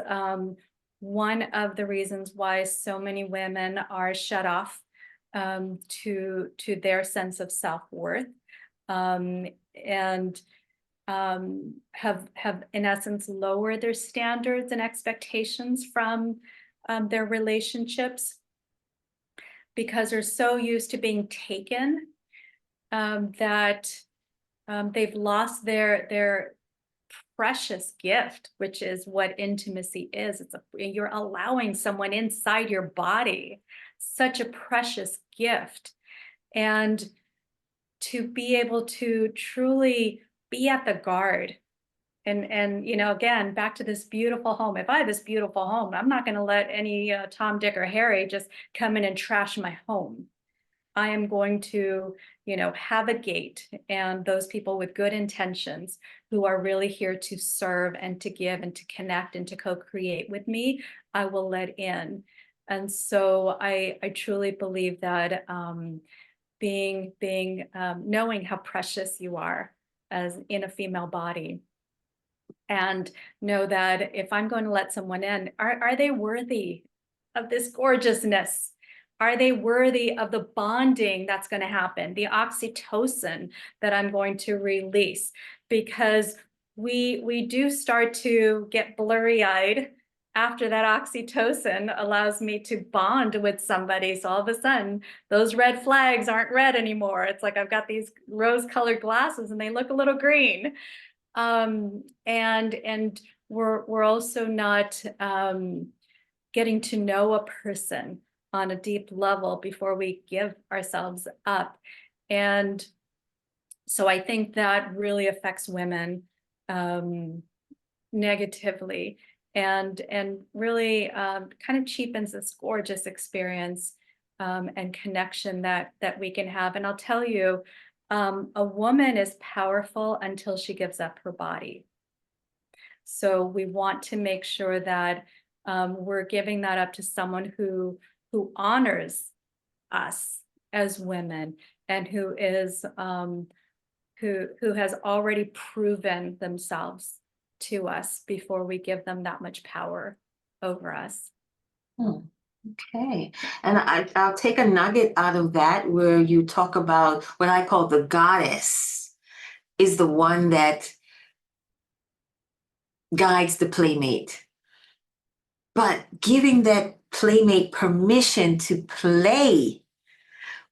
one of the reasons why so many women are shut off to their sense of self-worth, and have in essence lowered their standards and expectations from their relationships, because they're so used to being taken that they've lost their precious gift, which is what intimacy is. You're allowing someone inside your body, such a precious gift. And to be able to truly be at the guard. And you know, again, back to this beautiful home. If I have this beautiful home, I'm not going to let any Tom, Dick, or Harry just come in and trash my home. I am going to, you know, have a gate, and those people with good intentions who are really here to serve and to give and to connect and to co-create with me, I will let in. And so I truly believe that knowing how precious you are as in a female body, and know that if I'm going to let someone in, are they worthy of this gorgeousness? Are they worthy of the bonding that's going to happen, the oxytocin that I'm going to release? Because we do start to get blurry-eyed after that oxytocin allows me to bond with somebody. So all of a sudden, those red flags aren't red anymore. It's like I've got these rose-colored glasses and they look a little green. And we're also not getting to know a person on a deep level before we give ourselves up. And so I think that really affects women negatively, and really kind of cheapens this gorgeous experience and connection that we can have. And I'll tell you, a woman is powerful until she gives up her body. So we want to make sure that we're giving that up to someone who honors us as women, and who is who has already proven themselves to us before we give them that much power over us. Okay. And I'll take a nugget out of that where you talk about what I call the goddess is the one that guides the playmate. But giving that playmate permission to play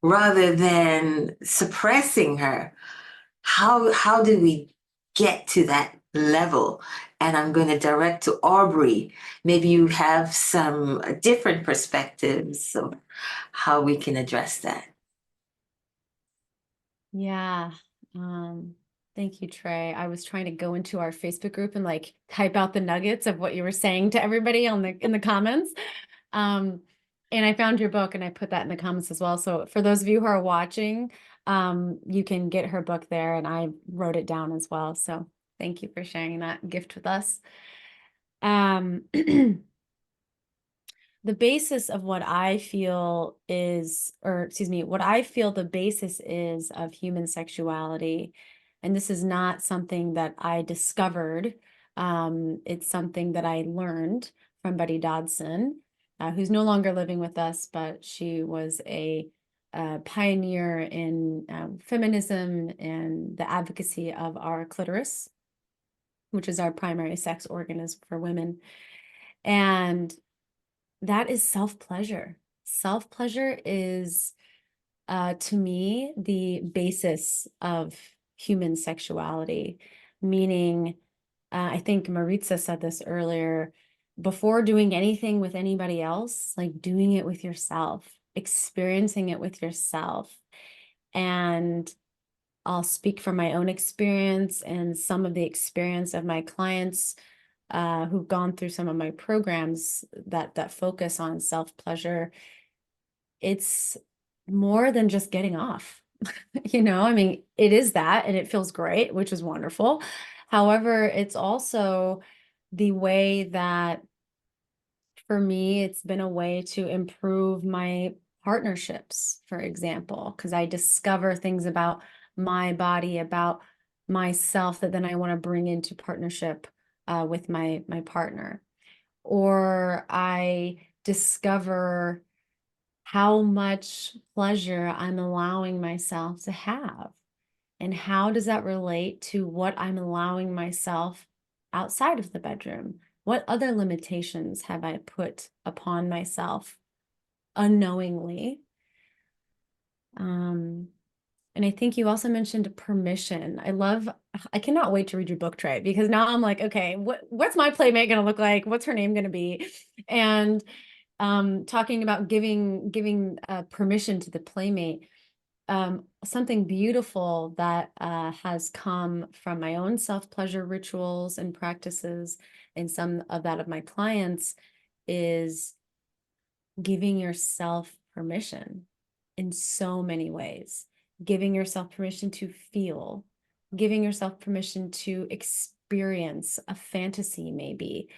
rather than suppressing her, how do we get to that level? And I'm going to direct to Aubrey. Maybe you have some different perspectives of how we can address that. Yeah. Thank you, Trey. I was trying to go into our Facebook group and like type out the nuggets of what you were saying to everybody in the comments. And I found your book and I put that in the comments as well. So for those of you who are watching, you can get her book there, and I wrote it down as well. So thank you for sharing that gift with us. The basis of what I feel is, or excuse me, what I feel the basis is of human sexuality, and this is not something that I discovered. It's something that I learned from Betty Dodson, who's no longer living with us, but she was a pioneer in feminism and the advocacy of our clitoris, which is our primary sex organ for women. And that is self-pleasure. Self-pleasure is to me, the basis of human sexuality, meaning, I think Marica said this earlier, before doing anything with anybody else, like doing it with yourself, experiencing it with yourself. And I'll speak from my own experience and some of the experience of my clients who've gone through some of my programs that focus on self-pleasure. It's more than just getting off. I mean, it is that, and it feels great, which is wonderful. However, it's also the way that, for me, it's been a way to improve my partnerships, for example, because I discover things about my body, about myself, that then I want to bring into partnership with my partner. Or I discover how much pleasure I'm allowing myself to have. And how does that relate to what I'm allowing myself outside of the bedroom? What other limitations have I put upon myself unknowingly? And I think you also mentioned permission. I cannot wait to read your book, Trey, because now I'm like, okay, what's my playmate going to look like? What's her name going to be? And talking about giving permission to the playmate. Something beautiful that has come from my own self-pleasure rituals and practices, and some of that of my clients, is giving yourself permission in so many ways. Giving yourself permission to feel, giving yourself permission to experience a fantasy, maybe,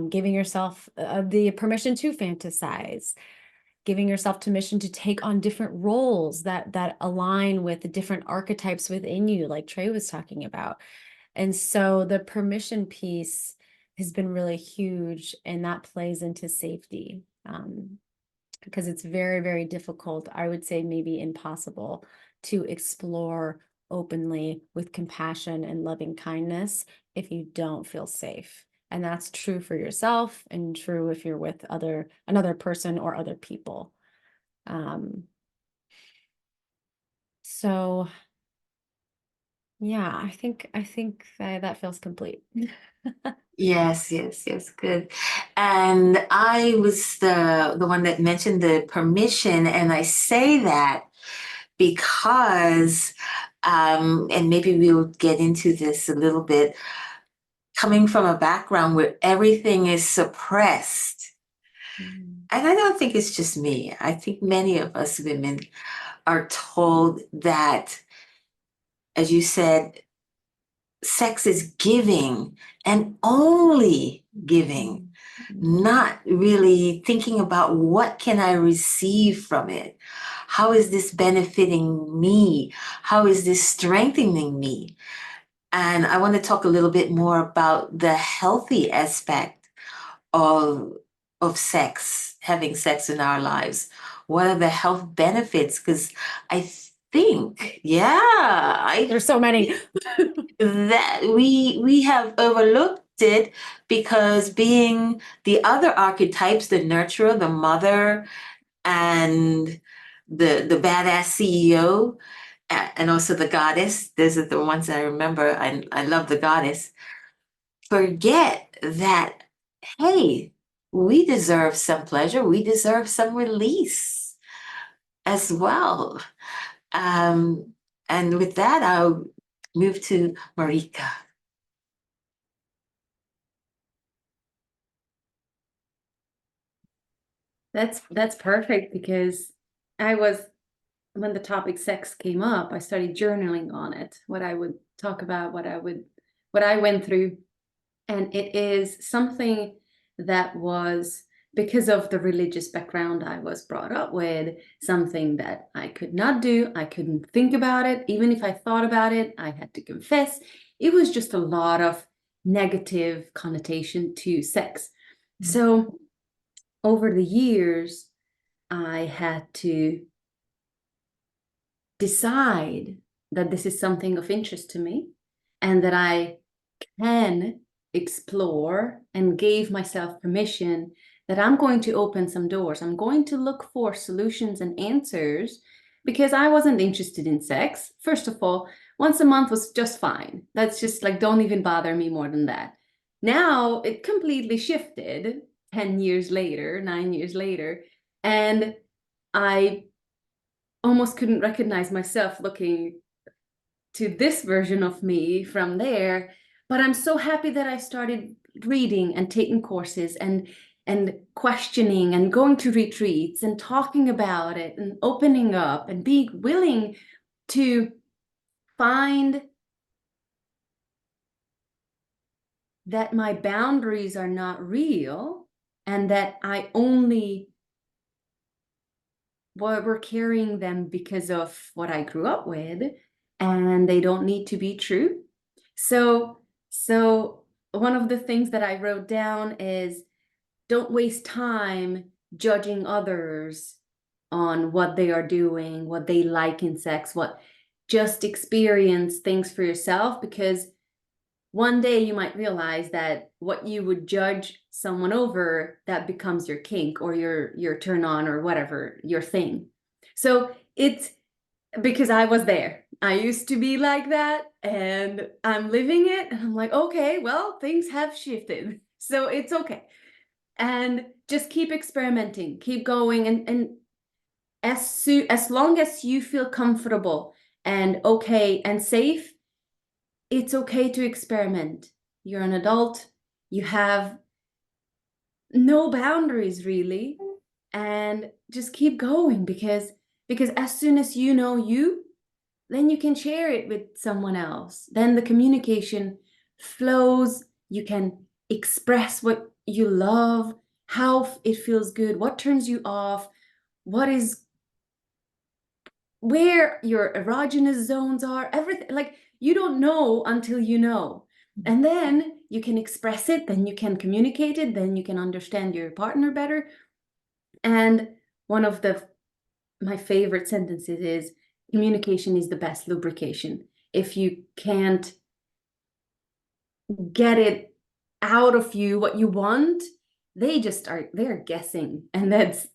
giving yourself the permission to fantasize, giving yourself permission to take on different roles that align with the different archetypes within you, like Trey was talking about. And so the permission piece has been really huge, and that plays into safety, because it's very, very difficult, I would say maybe impossible, to explore openly with compassion and loving kindness if you don't feel safe. And that's true for yourself and true if you're with another person or other people. So yeah, I think that feels complete. Yes, yes, yes, good. And I was the one that mentioned the permission, and I say that because, and maybe we'll get into this a little bit, coming from a background where everything is suppressed. Mm. And I don't think it's just me. I think many of us women are told that, as you said, sex is giving and only giving, not really thinking about what can I receive from it? How is this benefiting me? How is this strengthening me? And I want to talk a little bit more about the healthy aspect of sex, having sex in our lives. What are the health benefits? Because I think, There's so many. that we have overlooked it, because being the other archetypes, the nurturer, the mother, and the badass CEO, and also the goddess, those are the ones that I remember. I love the goddess. Forget that, hey, we deserve some pleasure, we deserve some release as well. And with that, I'll move to Marica. That's perfect, because when the topic sex came up, I started journaling on it, what I would talk about, what I went through. And it is something that was, because of the religious background I was brought up with, something that I could not do. I couldn't think about it. Even if I thought about it, I had to confess. It was just a lot of negative connotation to sex. So over the years, I had to decide that this is something of interest to me, and that I can explore, and gave myself permission that I'm going to open some doors. I'm going to look for solutions and answers because I wasn't interested in sex. First of all, once a month was just fine. That's just like, don't even bother me more than that. Now it completely shifted 10 years later, 9 years later, and I almost couldn't recognize myself looking to this version of me from there. But I'm so happy that I started reading and taking courses and questioning and going to retreats and talking about it and opening up and being willing to find that my boundaries are not real and that I only we're carrying them because of what I grew up with, and they don't need to be true. So one of the things that I wrote down is, don't waste time judging others on what they are doing, what they like in sex, just experience things for yourself, because one day you might realize that what you would judge someone over, that becomes your kink or your turn on or whatever, your thing. So it's because I was there. I used to be like that, and I'm living it, and I'm like, okay, well, things have shifted. So it's okay. And just keep experimenting, keep going, and as long as you feel comfortable and okay and safe, it's okay to experiment. You're an adult, you have no boundaries really, and just keep going, because as soon as you know you, then you can share it with someone else. Then the communication flows, you can express what you love, how it feels good, what turns you off, where your erogenous zones are, everything. Like, you don't know until you know. And then you can express it, then you can communicate it, then you can understand your partner better. And one of my favorite sentences is, communication is the best lubrication. If you can't get it out of you what you want, they're guessing, and that's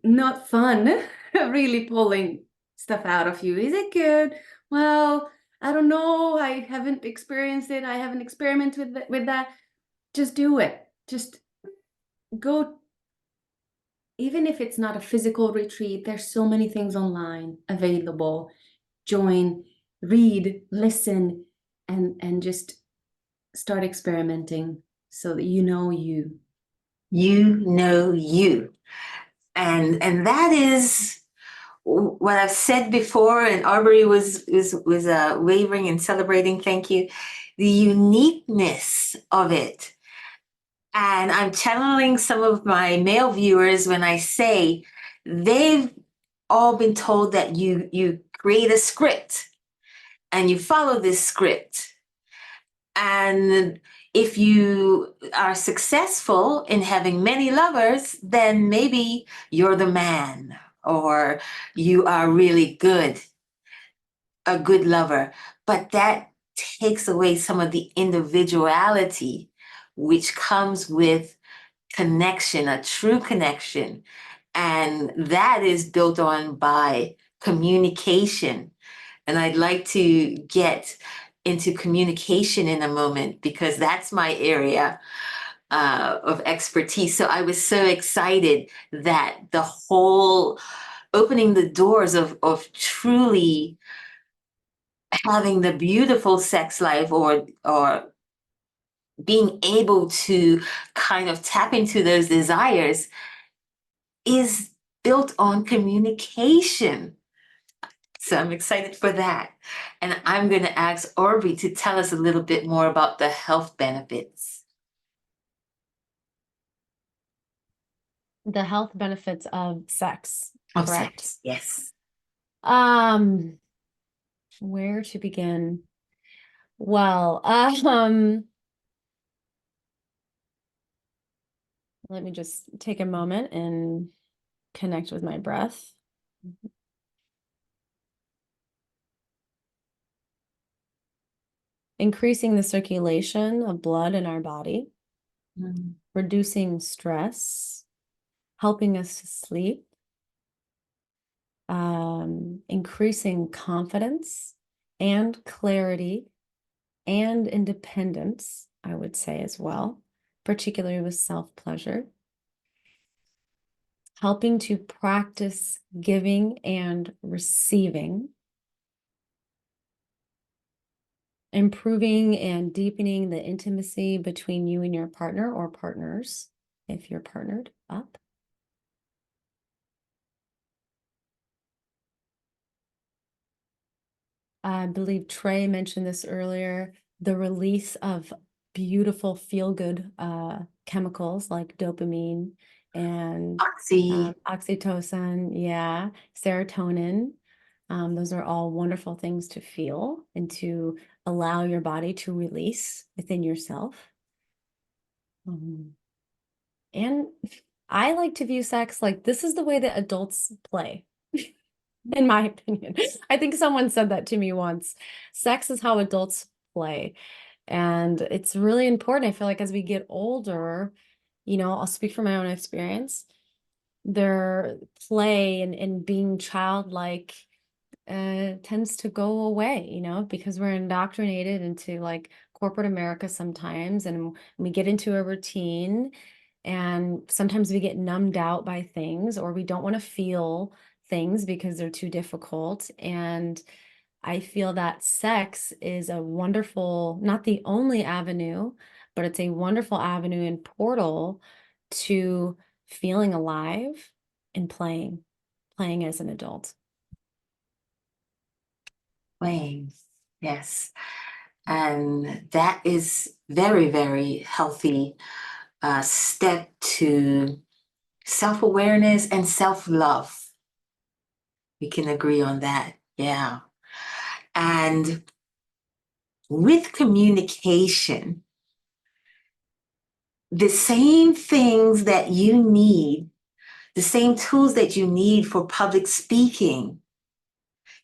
not fun. Really pulling stuff out of you. Is it good? Well, I don't know, I haven't experienced it, I haven't experimented with that. Just do it. Just go. Even if it's not a physical retreat, there's so many things online available. Join, read, listen, and just start experimenting so that you know you. You know you. And that is what I've said before, and Arbery was wavering and celebrating. Thank you. The uniqueness of it. And I'm channeling some of my male viewers when I say they've all been told that you create a script and you follow this script. And if you are successful in having many lovers, then maybe you're the man, or you are really good, a good lover. But that takes away some of the individuality which comes with connection, a true connection. And that is built on by communication. And I'd like to get into communication in a moment, because that's my area of expertise. So I was so excited that the whole opening the doors of truly having the beautiful sex life, or being able to kind of tap into those desires, is built on communication. So I'm excited for that. And I'm going to ask Orby to tell us a little bit more about the health benefits. The health benefits of sex, Of correct? sex, yes. Where to begin? Well, let me just take a moment and connect with my breath. Increasing the circulation of blood in our body, reducing stress, helping us to sleep, increasing confidence and clarity and independence, I would say as well, particularly with self-pleasure. Helping to practice giving and receiving. Improving and deepening the intimacy between you and your partner or partners, if you're partnered up. I believe Trey mentioned this earlier, the release of beautiful feel-good chemicals like dopamine and oxytocin, yeah, serotonin. Those are all wonderful things to feel and to allow your body to release within yourself. And I like to view sex like this is the way that adults play. In my opinion. I think someone said that to me once. Sex is how adults play. And it's really important. I feel like as we get older, you know, I'll speak from my own experience, their play and being childlike tends to go away, you know, because we're indoctrinated into like corporate America sometimes, and we get into a routine, and sometimes we get numbed out by things, or we don't want to feel things because they're too difficult. And I feel that sex is a wonderful, not the only avenue, but it's a wonderful avenue and portal to feeling alive and playing as an adult. Playing, yes. And that is very, very healthy step to self-awareness and self-love. We can agree on that. Yeah. And with communication, the same things that you need, the same tools that you need for public speaking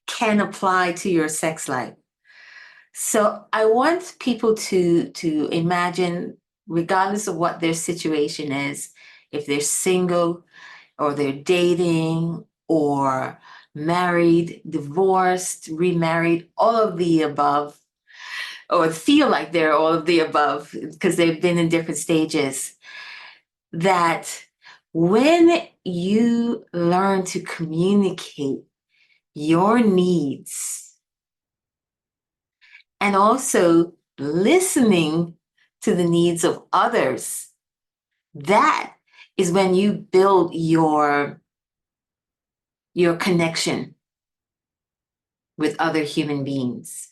can apply to your sex life. So I want people to imagine, regardless of what their situation is, if they're single or they're dating or married, divorced, remarried, all of the above, or feel like they're all of the above because they've been in different stages, that when you learn to communicate your needs and also listening to the needs of others, that is when you build your connection with other human beings.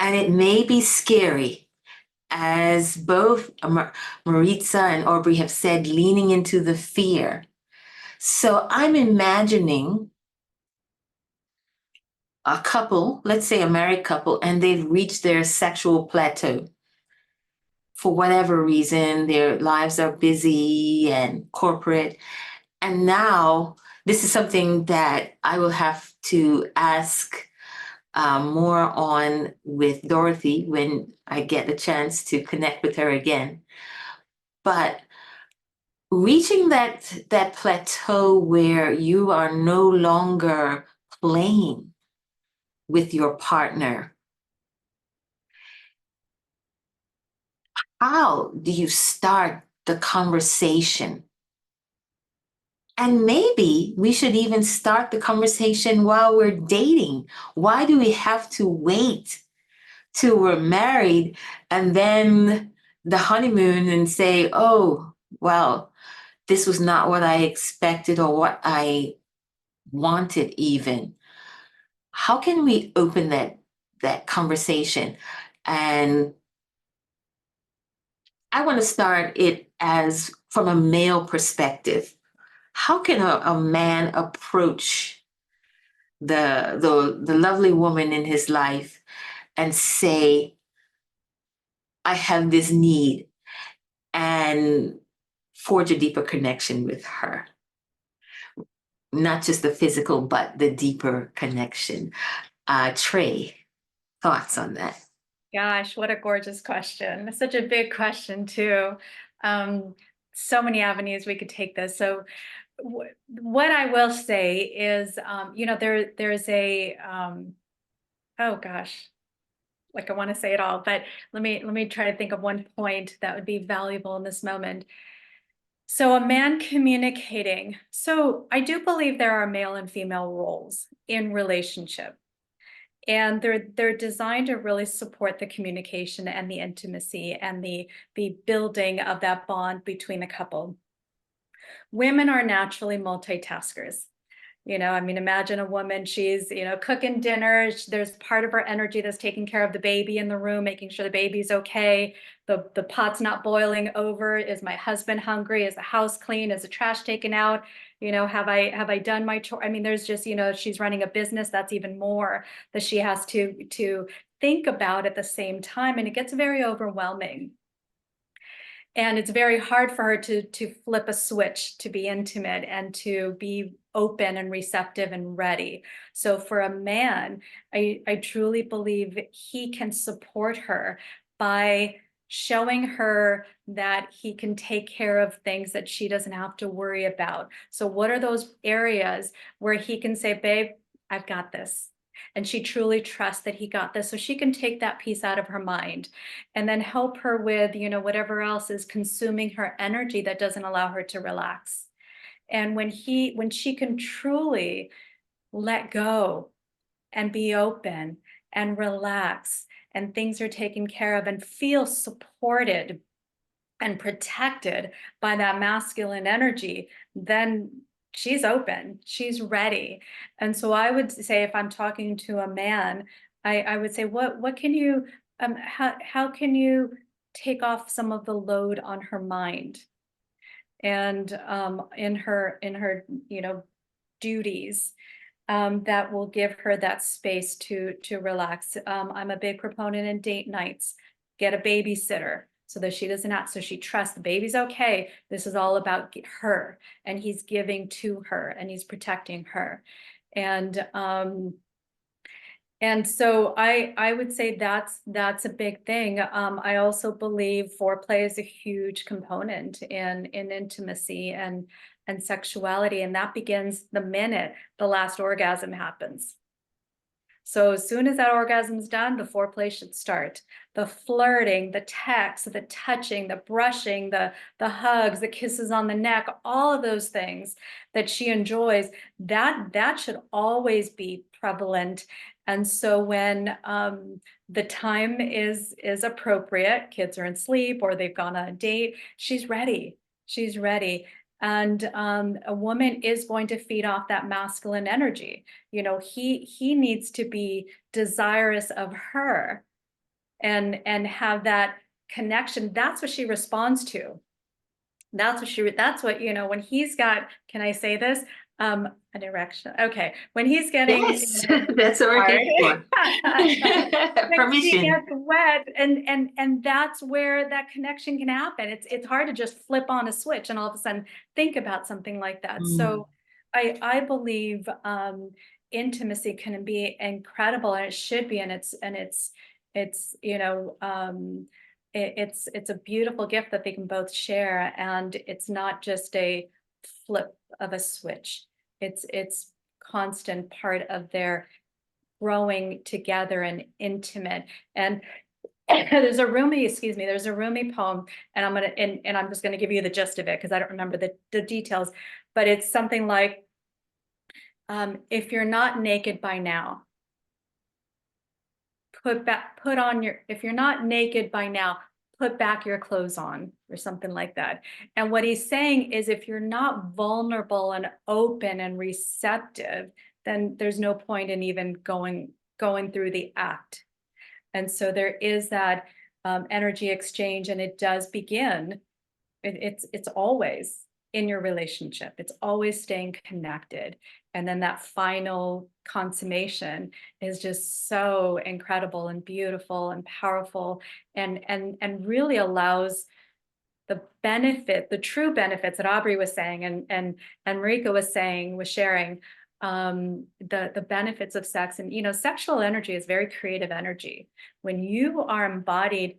And it may be scary, as both Marica and Aubrey have said, leaning into the fear. So I'm imagining a couple, let's say a married couple, and they've reached their sexual plateau. For whatever reason, their lives are busy and corporate. And now this is something that I will have to ask more on with Dorothy when I get a chance to connect with her again. But reaching that plateau where you are no longer playing with your partner, how do you start the conversation? And maybe we should even start the conversation while we're dating. Why do we have to wait till we're married and then the honeymoon and say, oh, well, this was not what I expected or what I wanted even? How can we open that conversation? And I want to start it as from a male perspective. How can a man approach the lovely woman in his life and say, I have this need, and forge a deeper connection with her? Not just the physical, but the deeper connection. Trey, thoughts on that? Gosh, what a gorgeous question. Such a big question too. So many avenues we could take this. So what I will say is, there's a, oh gosh, like I want to say it all, but let me try to think of one point that would be valuable in this moment. So a man communicating. So I do believe there are male and female roles in relationship. And they're designed to really support the communication and the intimacy and the building of that bond between the couple. Women are naturally multitaskers. I mean, imagine a woman, she's, cooking dinner. There's part of her energy that's taking care of the baby in the room, making sure the baby's okay. The pot's not boiling over. Is my husband hungry? Is the house clean? Is the trash taken out? Have I done my chore? I mean, there's just, she's running a business. That's even more that she has to think about at the same time. And it gets very overwhelming. And it's very hard for her to flip a switch, to be intimate and to be open and receptive and ready. So for a man, I truly believe he can support her by showing her that he can take care of things that she doesn't have to worry about. So what are those areas where he can say, babe, I've got this. And she truly trusts that he got this, so she can take that piece out of her mind and then help her with, whatever else is consuming her energy that doesn't allow her to relax. And when she can truly let go and be open and relax and things are taken care of and feel supported and protected by that masculine energy, then she's open, she's ready. And so I would say, if I'm talking to a man, I would say, what can you, how can you take off some of the load on her mind and in her duties, that will give her that space to relax. I'm a big proponent in date nights. Get a babysitter so that she doesn't have, so she trusts the baby's okay. This is all about her, and he's giving to her and he's protecting her. And so I would say that's a big thing. I also believe foreplay is a huge component in intimacy and sexuality, and that begins the minute the last orgasm happens. So as soon as that orgasm is done, the foreplay should start. The flirting, the text, the touching, the brushing, the hugs, the kisses on the neck, all of those things that she enjoys, that should always be prevalent. And so when the time is appropriate, kids are in sleep or they've gone on a date, she's ready. She's ready. And a woman is going to feed off that masculine energy. He needs to be desirous of her and have that connection. That's what she responds to. That's what, when he's got, can I say this? An erection. Okay. When he's getting, Yes, that's what we're getting for. Permission. She gets wet, and that's where that connection can happen. It's hard to just flip on a switch and all of a sudden think about something like that. So I believe intimacy can be incredible, and it should be, and it's it's a beautiful gift that they can both share, and it's not just a flip of a switch. It's constant part of their growing together and intimate. And there's a Rumi poem, and I'm just gonna give you the gist of it because I don't remember the details, but it's something like, if you're not naked by now, if you're not naked by now, put back your clothes on, or something like that. And what he's saying is, if you're not vulnerable and open and receptive, then there's no point in even going through the act. And so there is that energy exchange, and it does begin. It's always in your relationship. It's always staying connected. And then that final consummation is just so incredible and beautiful and powerful, and really allows the true benefits that Aubrey was saying, and Marica was sharing, the benefits of sex. And sexual energy is very creative energy. When you are embodied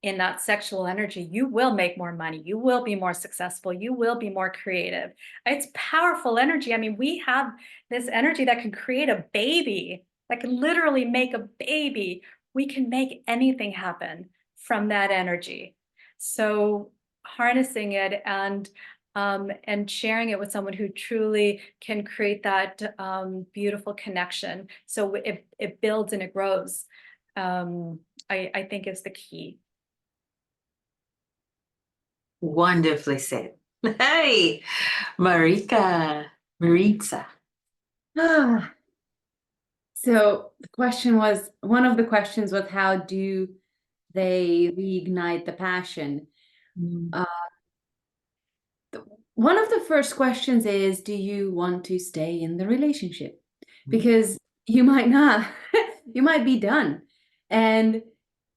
in that sexual energy, you will make more money. You will be more successful. You will be more creative. It's powerful energy. I mean, we have this energy that can create a baby, that can literally make a baby. We can make anything happen from that energy. So harnessing it and sharing it with someone who truly can create that beautiful connection. So it builds and it grows. I think is the key. Wonderfully said. Hey, Marica, Maritza. Ah. So the question was, one of the questions was, how do they reignite the passion? One of the first questions is, do you want to stay in the relationship? Because you might not, you might be done. And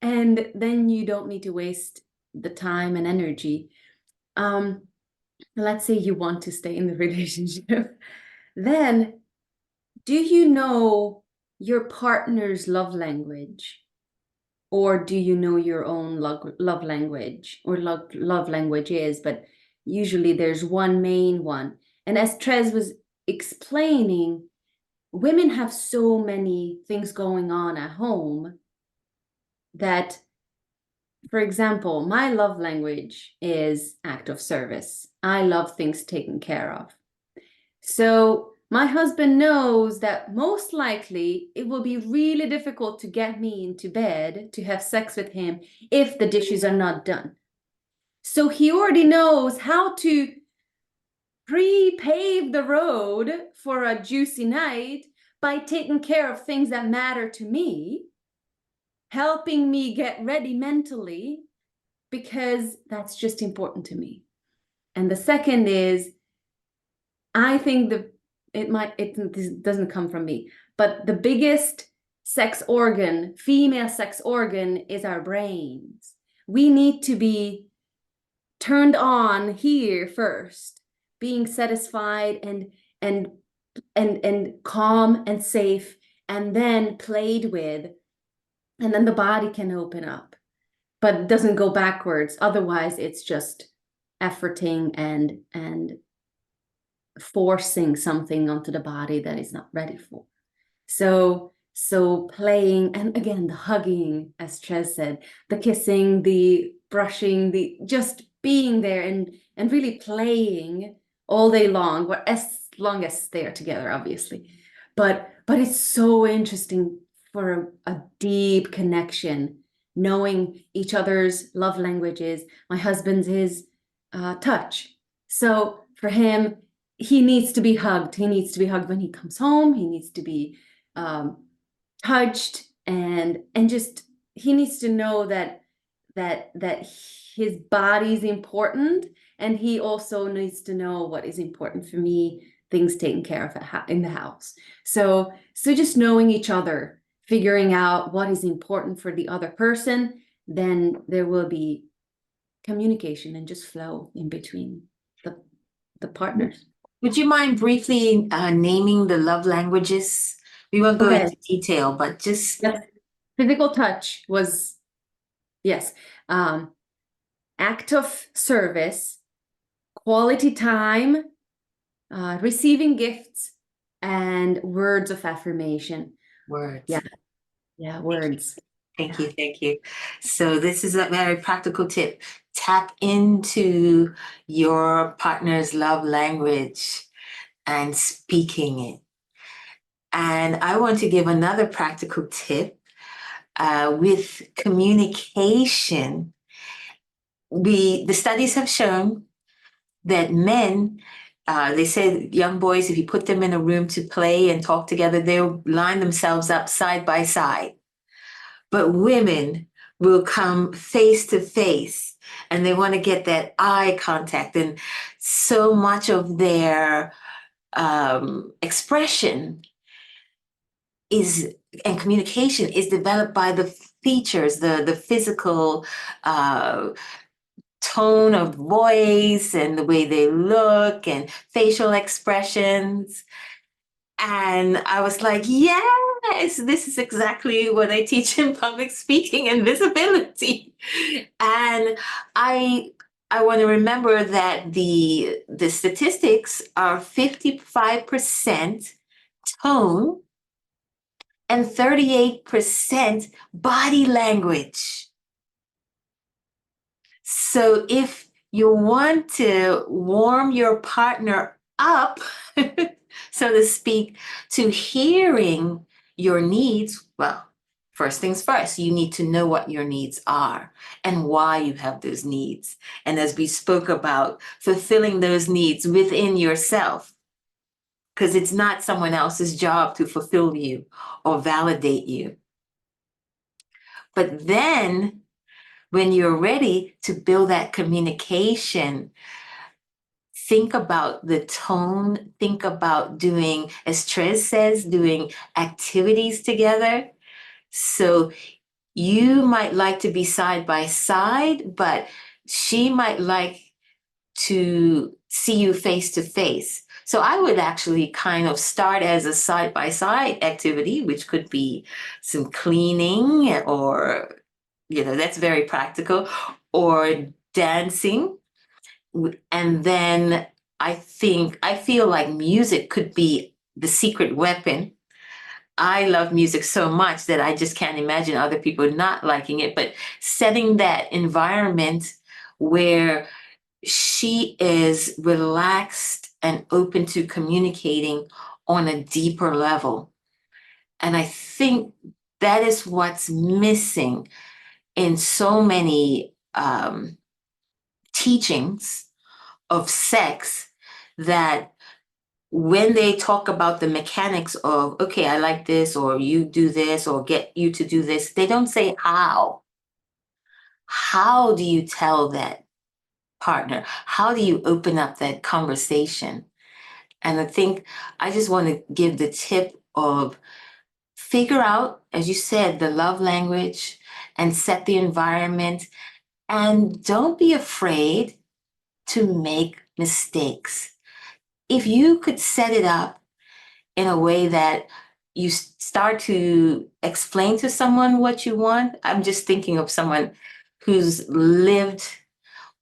then you don't need to waste the time and energy. Let's say you want to stay in the relationship. Then, do you know your partner's love language? Or do you know your own love language, or love languages? But usually there's one main one. And as Trez was explaining, women have so many things going on at home that, for example, my love language is act of service. I love things taken care of. So my husband knows that most likely it will be really difficult to get me into bed to have sex with him if the dishes are not done. So he already knows how to pre-pave the road for a juicy night by taking care of things that matter to me, helping me get ready mentally, because that's just important to me. And the second is, I think this doesn't come from me, but the biggest sex organ, female sex organ, is our brains. We need to be turned on here first, being satisfied and calm and safe, and then played with, and then the body can open up, but it doesn't go backwards. Otherwise, it's just efforting and forcing something onto the body that is not ready for. So playing, and again, the hugging, as Trez said, the kissing, the brushing, the just being there and really playing all day long, or as long as they're together, obviously. But it's so interesting for a deep connection, knowing each other's love languages. My husband's is touch. So for him, he needs to be hugged. He needs to be hugged when he comes home. He needs to be touched, and just he needs to know that his body's important, and he also needs to know what is important for me, things taken care of in the house. So just knowing each other, figuring out what is important for the other person, then there will be communication and just flow in between the partners. Would you mind briefly naming the love languages? We won't go into detail, but just... Yes. Physical touch was, yes. Act of service, quality time, receiving gifts, and words of affirmation. Words. Yeah, words. Thank you. So this is a very practical tip. Tap into your partner's love language and speaking it. And I want to give another practical tip with communication. The studies have shown that men, they say young boys, if you put them in a room to play and talk together, they'll line themselves up side by side. But women will come face to face, and they want to get that eye contact. And so much of their expression and communication is developed by the features, the physical tone of voice and the way they look and facial expressions. And I was like, yes, this is exactly what I teach in public speaking and visibility. And I want to remember that the statistics are 55% tone and 38% body language. So if you want to warm your partner up, so to speak, to hearing your needs, well, first things first, you need to know what your needs are and why you have those needs. And as we spoke about, fulfilling those needs within yourself, because it's not someone else's job to fulfill you or validate you. But then when you're ready to build that communication, think about the tone, think about doing, as Trez says, doing activities together. So you might like to be side by side, but she might like to see you face to face. So I would actually kind of start as a side by side activity, which could be some cleaning or, that's very practical, or dancing. And then I feel like music could be the secret weapon. I love music so much that I just can't imagine other people not liking it, but setting that environment where she is relaxed and open to communicating on a deeper level. And I think that is what's missing in so many teachings of sex, that when they talk about the mechanics of, okay, I like this, or you do this, or get you to do this, they don't say how. How do you tell that partner? How do you open up that conversation? And I think I just want to give the tip of figure out, as you said, the love language and set the environment. And don't be afraid to make mistakes. If you could set it up in a way that you start to explain to someone what you want. I'm just thinking of someone who's lived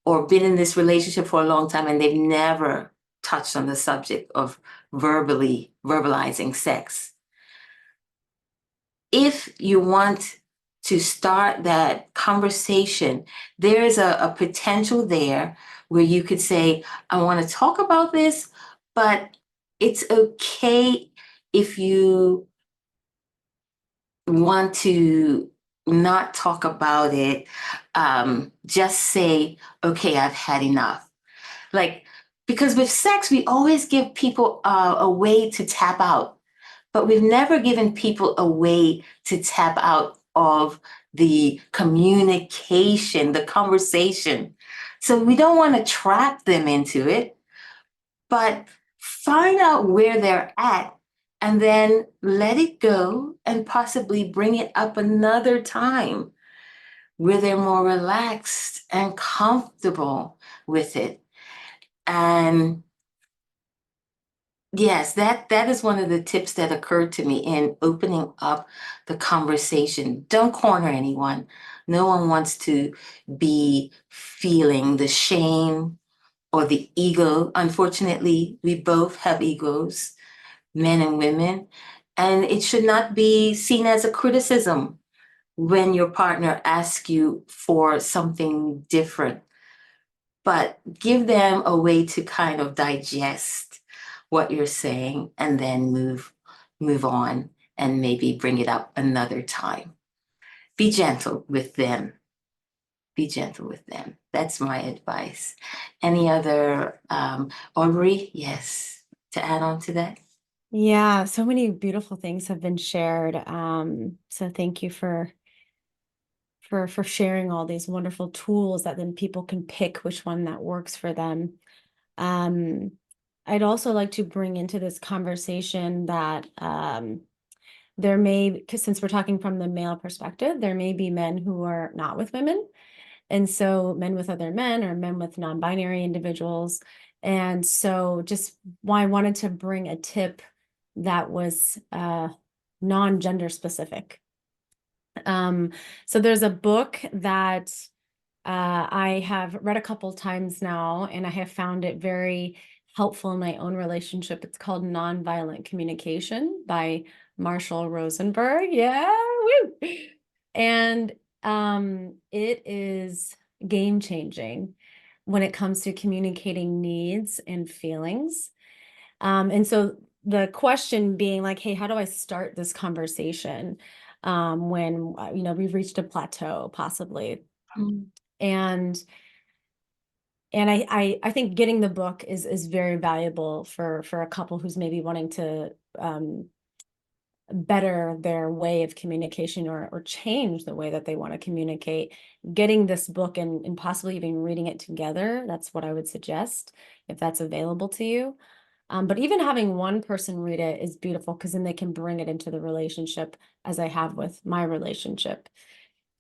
or been in this relationship for a long time and they've never touched on the subject of verbalizing sex. If you want to start that conversation, there is a potential there where you could say, I want to talk about this, but it's okay if you want to not talk about it. Just say, okay, I've had enough. Like, because with sex, we always give people a way to tap out, but we've never given people a way to tap out of the communication, the conversation. So we don't want to trap them into it, but find out where they're at and then let it go and possibly bring it up another time where they're more relaxed and comfortable with it. And yes, that is one of the tips that occurred to me in opening up the conversation. Don't corner anyone. No one wants to be feeling the shame or the ego. Unfortunately, we both have egos, men and women, and it should not be seen as a criticism when your partner asks you for something different. But give them a way to kind of digest what you're saying and then move on and maybe bring it up another time. Be gentle with them. Be gentle with them. That's my advice. Any other, Aubrey? Yes, to add on to that? Yeah, so many beautiful things have been shared. So thank you for sharing all these wonderful tools that then people can pick which one that works for them. I'd also like to bring into this conversation that there may, because since we're talking from the male perspective, there may be men who are not with women. And so men with other men or men with non-binary individuals. And so just why I wanted to bring a tip that was non-gender specific. So there's a book that I have read a couple times now, and I have found it very helpful in my own relationship. It's called Nonviolent Communication by Marshall Rosenberg. Yeah, woo! And it is game changing when it comes to communicating needs and feelings. And so the question being like, hey, how do I start this conversation when we've reached a plateau possibly? And I think getting the book is very valuable for a couple who's maybe wanting to better their way of communication or change the way that they want to communicate. Getting this book and possibly even reading it together, that's what I would suggest if that's available to you. But even having one person read it is beautiful, because then they can bring it into the relationship, as I have with my relationship.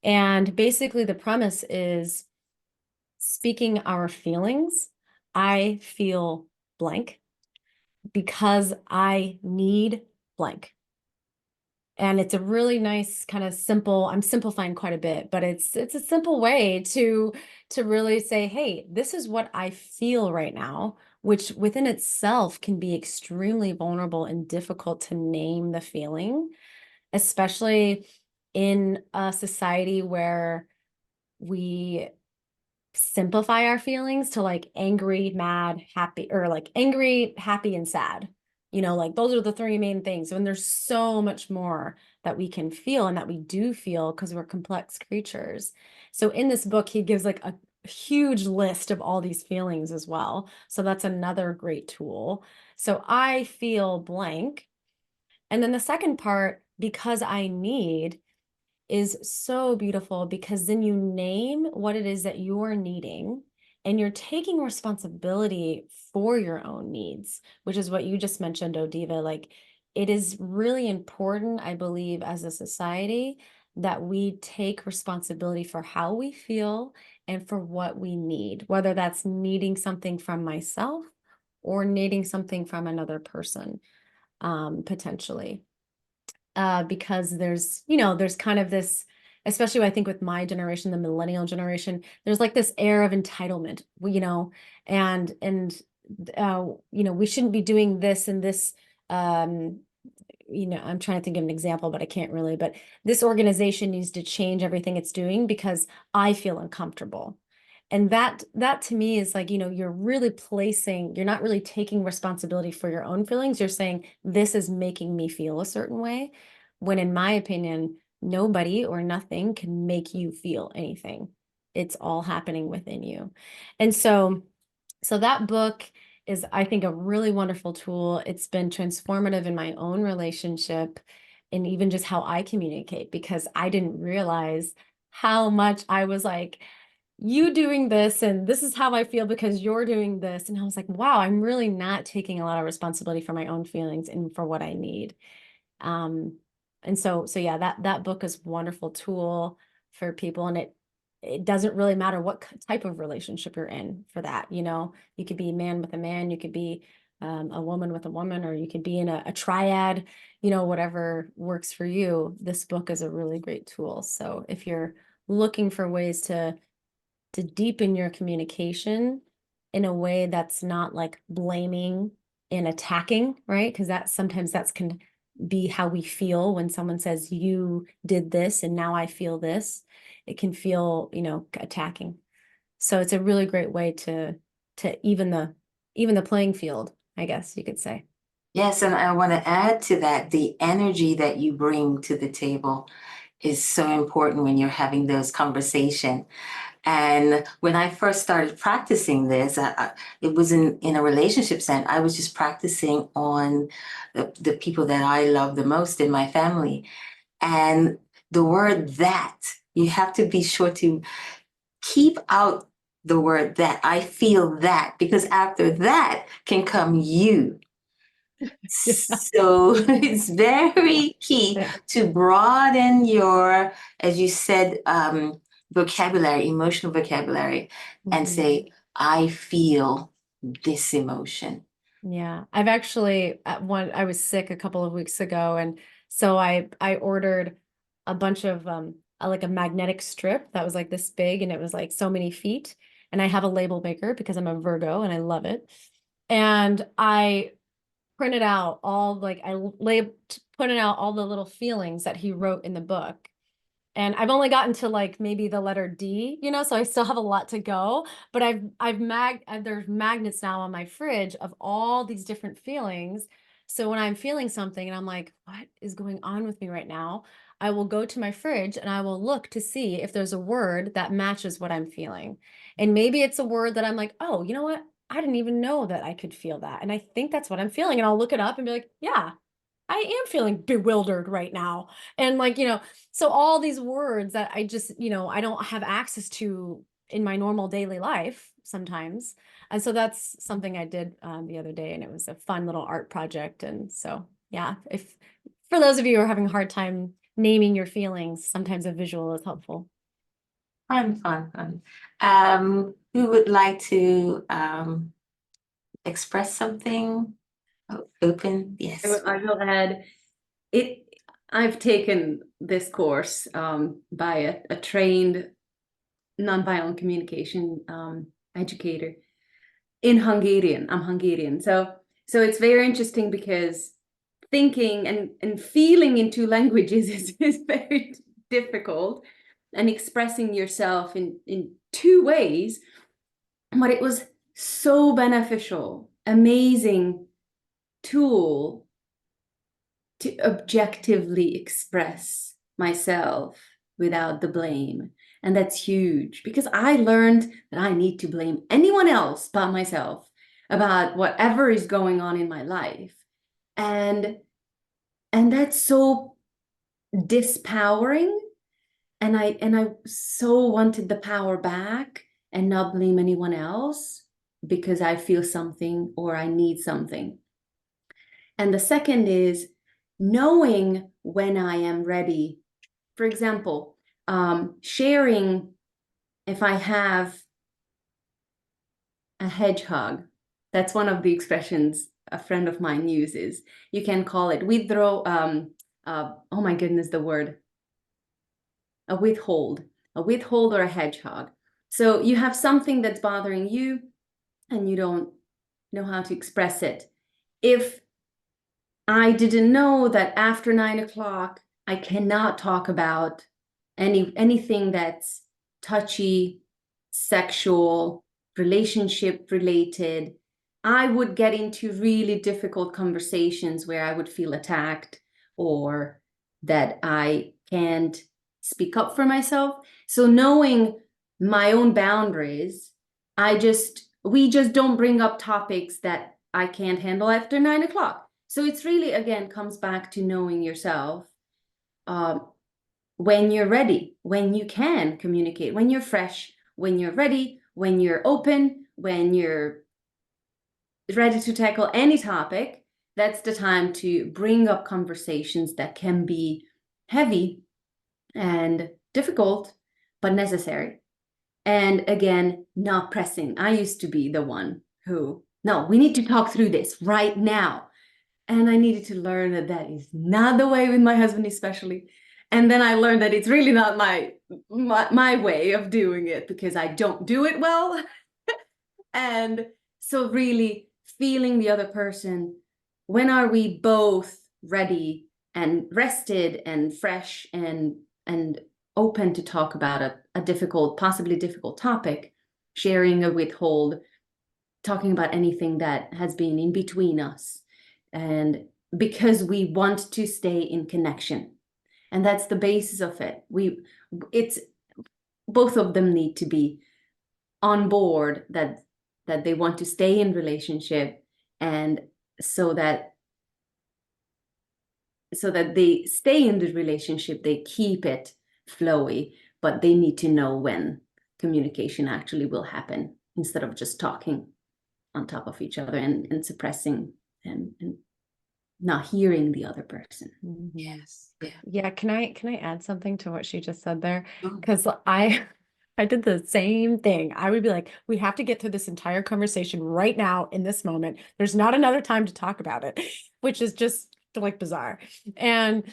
And basically the premise is speaking our feelings. I feel blank because I need blank. And it's a really nice kind of simple, I'm simplifying quite a bit, but it's a simple way to really say, hey, this is what I feel right now, which within itself can be extremely vulnerable and difficult to name the feeling, especially in a society where we simplify our feelings to like angry, mad, happy, or like angry, happy, and sad. Like those are the three main things. And there's so much more that we can feel and that we do feel because we're complex creatures. So in this book, he gives like a huge list of all these feelings as well. So that's another great tool. So I feel blank. And then the second part, because I need, is so beautiful, because then you name what it is that you're needing and you're taking responsibility for your own needs, which is what you just mentioned, Odiva. Like, it is really important, I believe, as a society, that we take responsibility for how we feel and for what we need, whether that's needing something from myself or needing something from another person, potentially. Because there's kind of this, especially I think with my generation, the millennial generation, there's like this air of entitlement, and we shouldn't be doing this and this. I'm trying to think of an example, but I can't really. But this organization needs to change everything it's doing because I feel uncomfortable. And that to me is like, you're not really taking responsibility for your own feelings. You're saying, this is making me feel a certain way, when in my opinion, nobody or nothing can make you feel anything. It's all happening within you. And so that book is, I think, a really wonderful tool. It's been transformative in my own relationship and even just how I communicate, because I didn't realize how much I was like, you doing this and this is how I feel because you're doing this. And I was like, wow, I'm really not taking a lot of responsibility for my own feelings and for what I need. And so yeah, that book is a wonderful tool for people. And it doesn't really matter what type of relationship you're in for that. You could be a man with a man, you could be a woman with a woman, or you could be in a triad, whatever works for you. This book is a really great tool. So if you're looking for ways to deepen your communication in a way that's not like blaming and attacking, right? Because sometimes can be how we feel when someone says, you did this and now I feel this. It can feel, attacking. So it's a really great way to even the playing field, I guess you could say. Yes, and I want to add to that, the energy that you bring to the table is so important when you're having those conversations. And when I first started practicing this, it was in a relationship sense. I was just practicing on the people that I love the most in my family. And the word that, you have to be sure to keep out the word that. I feel that, because after that can come you. So it's very key to broaden your, as you said, vocabulary, emotional vocabulary, and say, I feel this emotion. Yeah, I've actually I was sick a couple of weeks ago, and so I ordered a bunch of like a magnetic strip that was like this big, and it was like so many feet. And I have a label maker because I'm a Virgo and I love it. And I printed out all like printed out all the little feelings that he wrote in the book. And I've only gotten to like maybe the letter D, you know, so I still have a lot to go, but there's magnets now on my fridge of all these different feelings. So when I'm feeling something and I'm like, what is going on with me right now? I will go to my fridge and I will look to see if there's a word that matches what I'm feeling. And maybe it's a word that I'm like, oh, you know what? I didn't even know that I could feel that. And I think that's what I'm feeling. And I'll look it up and be like, yeah, I am feeling bewildered right now. And like, you know, so all these words that I just, you know, I don't have access to in my normal daily life sometimes. And so that's something I did the other day, and it was a fun little art project. And so, yeah, if for those of you who are having a hard time naming your feelings, sometimes a visual is helpful. Fun. Who would like to express something? Open, yes. I will add it. I've taken this course by a trained nonviolent communication educator in Hungarian. I'm Hungarian, so it's very interesting because thinking and feeling in two languages is very difficult, and expressing yourself in two ways. But it was so beneficial, amazing tool to objectively express myself without the blame. And that's huge, because I learned that I need to blame anyone else but myself about whatever is going on in my life. And that's so dispowering. And I so wanted the power back and not blame anyone else because I feel something or I need something. And the second is knowing when I am ready. For example, sharing if I have a hedgehog. That's one of the expressions a friend of mine uses. You can call it withdraw. Oh my goodness, the word. A withhold or a hedgehog. So you have something that's bothering you and you don't know how to express it. If I didn't know that after 9 o'clock, I cannot talk about anything that's touchy, sexual, relationship related, I would get into really difficult conversations where I would feel attacked or that I can't speak up for myself. So knowing my own boundaries, we just don't bring up topics that I can't handle after 9 o'clock. So it's really, again, comes back to knowing yourself. When you're ready, when you can communicate, when you're fresh, when you're ready, when you're open, when you're ready to tackle any topic, that's the time to bring up conversations that can be heavy and difficult, but necessary. And again, not pressing. I used to be the one who, no, we need to talk through this right now. And I needed to learn that that is not the way with my husband, especially. And then I learned that it's really not my way of doing it because I don't do it well. And so really feeling the other person, when are we both ready and rested and fresh and open to talk about a difficult, possibly difficult topic, sharing a withhold, talking about anything that has been in between us. And because we want to stay in connection. And that's the basis of it. It's both of them need to be on board that they want to stay in relationship, and so that they stay in the relationship, they keep it flowy, but they need to know when communication actually will happen instead of just talking on top of each other and suppressing and not hearing the other person. Yes. Yeah. Yeah, can I add something to what she just said there? Sure. Because I I did the same thing. I would be like, we have to get through this entire conversation right now in this moment. There's not another time to talk about it, which is just like bizarre. And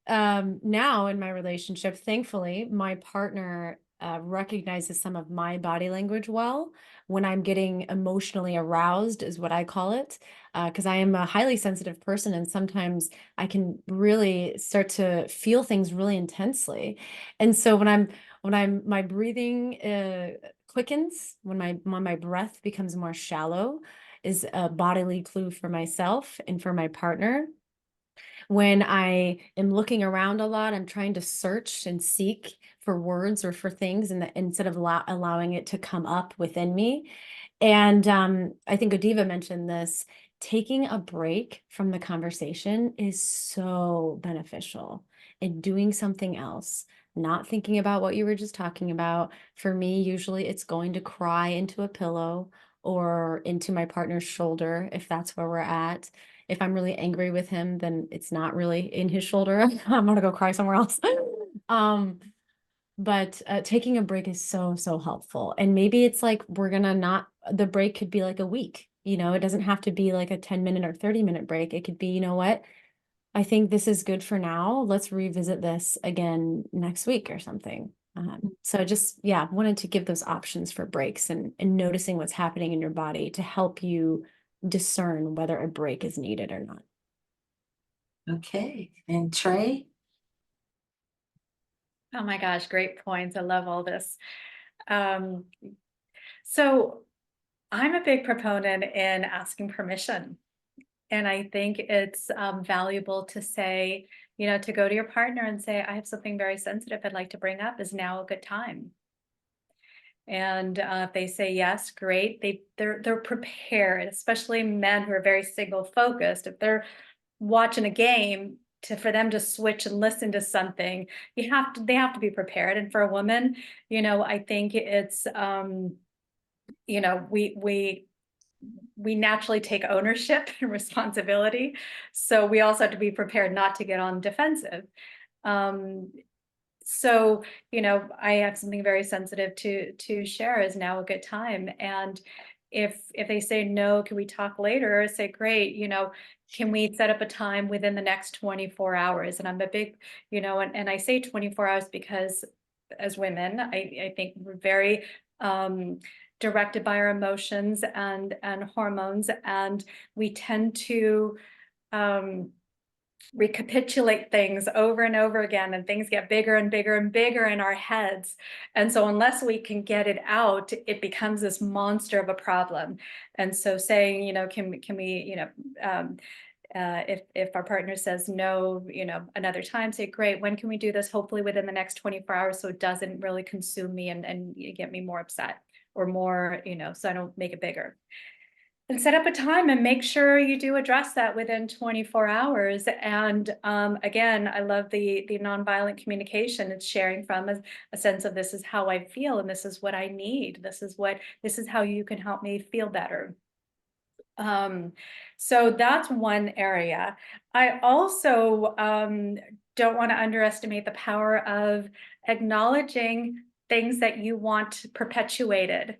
now in my relationship, thankfully, my partner recognizes some of my body language well when I'm getting emotionally aroused, is what I call it, because I am a highly sensitive person, and sometimes I can really start to feel things really intensely. And so when my breathing quickens, when my breath becomes more shallow, is a bodily clue for myself and for my partner. When I am looking around a lot, I'm trying to search and seek for words or for things, and instead of allowing it to come up within me. And I think Odiva mentioned this. Taking a break from the conversation is so beneficial, and doing something else, not thinking about what you were just talking about. For me, usually it's going to cry into a pillow or into my partner's shoulder if that's where we're at. If I'm really angry with him, then it's not really in his shoulder. I'm gonna go cry somewhere else. But taking a break is so, so helpful. And maybe it's like the break could be like a week. It doesn't have to be like a 10-minute or 30-minute break. It could be, you know what? I think this is good for now. Let's revisit this again next week or something. So just, yeah, wanted to give those options for breaks and noticing what's happening in your body to help you discern whether a break is needed or not. Okay. And Trey? Oh my gosh, great points. I love all this. So I'm a big proponent in asking permission. And I think it's valuable to say, to go to your partner and say, I have something very sensitive I'd like to bring up. Is now a good time? And if they say yes, great. They're prepared, especially men who are very single focused. If they're watching a game, for them to switch and listen to something, they have to be prepared. And for a woman, I think it's we naturally take ownership and responsibility. So we also have to be prepared not to get on defensive. So, I have something very sensitive to share. Is now a good time? And if they say no, can we talk later? Say, great, can we set up a time within the next 24 hours? And I'm a big, and I say 24 hours because as women, I think we're very directed by our emotions and hormones, and we tend to recapitulate things over and over again, and things get bigger and bigger and bigger in our heads. And so unless we can get it out, it becomes this monster of a problem. And so saying, can we, if our partner says no, another time, say, great, when can we do this? Hopefully within the next 24 hours, so it doesn't really consume me and get me more upset or more, so I don't make it bigger. And set up a time and make sure you do address that within 24 hours. And again, I love the nonviolent communication. It's sharing from a sense of, this is how I feel and this is what I need. This is how you can help me feel better. So that's one area. I also don't want to underestimate the power of acknowledging things that you want perpetuated.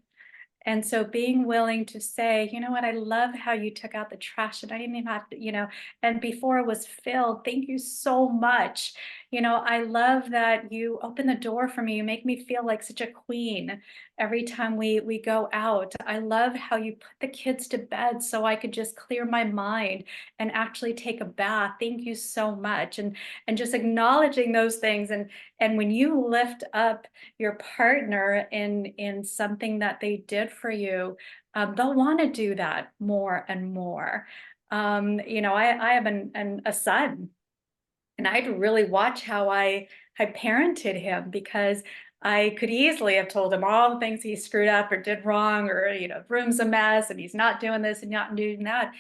And so being willing to say, you know what, I love how you took out the trash and I didn't even have to, and before it was filled, thank you so much. I love that you open the door for me. You make me feel like such a queen every time we go out. I love how you put the kids to bed so I could just clear my mind and actually take a bath. Thank you so much. And just acknowledging those things. And when you lift up your partner in something that they did for you, they'll want to do that more and more. I have a son, and I had to really watch how I parented him, because I could easily have told him all the things he screwed up or did wrong, or room's a mess and he's not doing this and not doing that.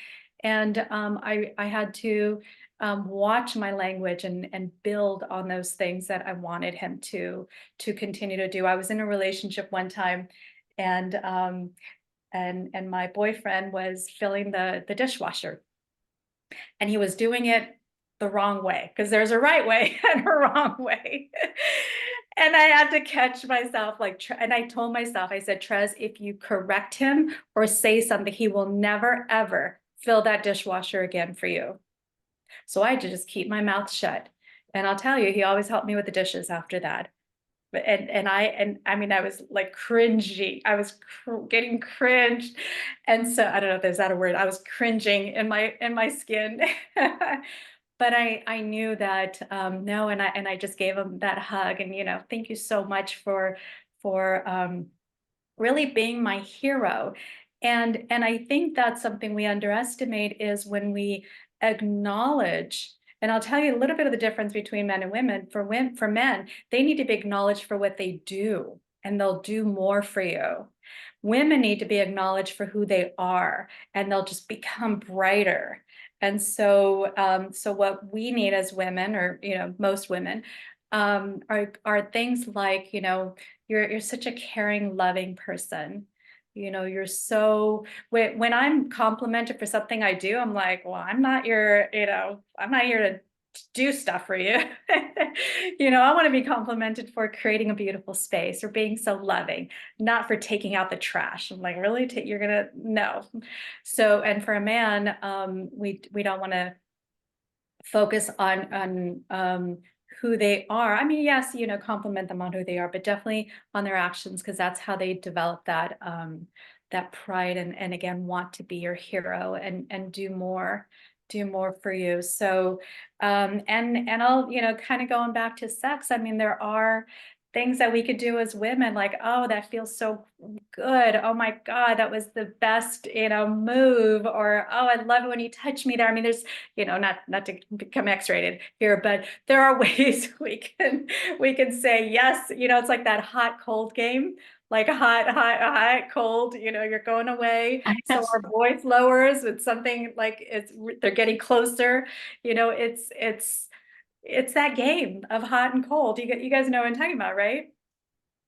And I had to watch my language and build on those things that I wanted him to continue to do. I was in a relationship one time, and my boyfriend was filling the dishwasher, and he was doing it the wrong way, because there's a right way and a wrong way. And I had to catch myself, like, and I told myself, I said, Trez, if you correct him or say something, he will never, ever fill that dishwasher again for you. So I had to just keep my mouth shut. And I'll tell you, he always helped me with the dishes after that. But I mean, I was like cringy. I was getting cringed. And so I don't know if there's that a word. I was cringing in my skin. But I knew that no, and I just gave him that hug, and thank you so much for really being my hero. And I think that's something we underestimate, is when we acknowledge. And I'll tell you a little bit of the difference between men and women. For men, they need to be acknowledged for what they do, and they'll do more for you. Women need to be acknowledged for who they are, and they'll just become brighter. And so, so what we need as women, or most women, are things like, you're such a caring, loving person. You're so, when I'm complimented for something I do, I'm like, well, I'm not I'm not here to do stuff for you. I want to be complimented for creating a beautiful space or being so loving, not for taking out the trash. I'm like, really? You're gonna, no. So, and for a man, we don't want to focus on who they are. I mean, yes, compliment them on who they are, but definitely on their actions, because that's how they develop that pride, and again, want to be your hero, and do more for you. So and I'll, kind of going back to sex, I mean, there are things that we could do as women, like, oh, that feels so good, oh my God, that was the best move, or oh, I love it when you touch me there. I mean, there's not to become X-rated here, but there are ways we can say yes. It's like that hot cold game, like hot cold, you're going away, so our voice lowers with something, like they're getting closer. It's that game of hot and cold. You guys know what I'm talking about, right?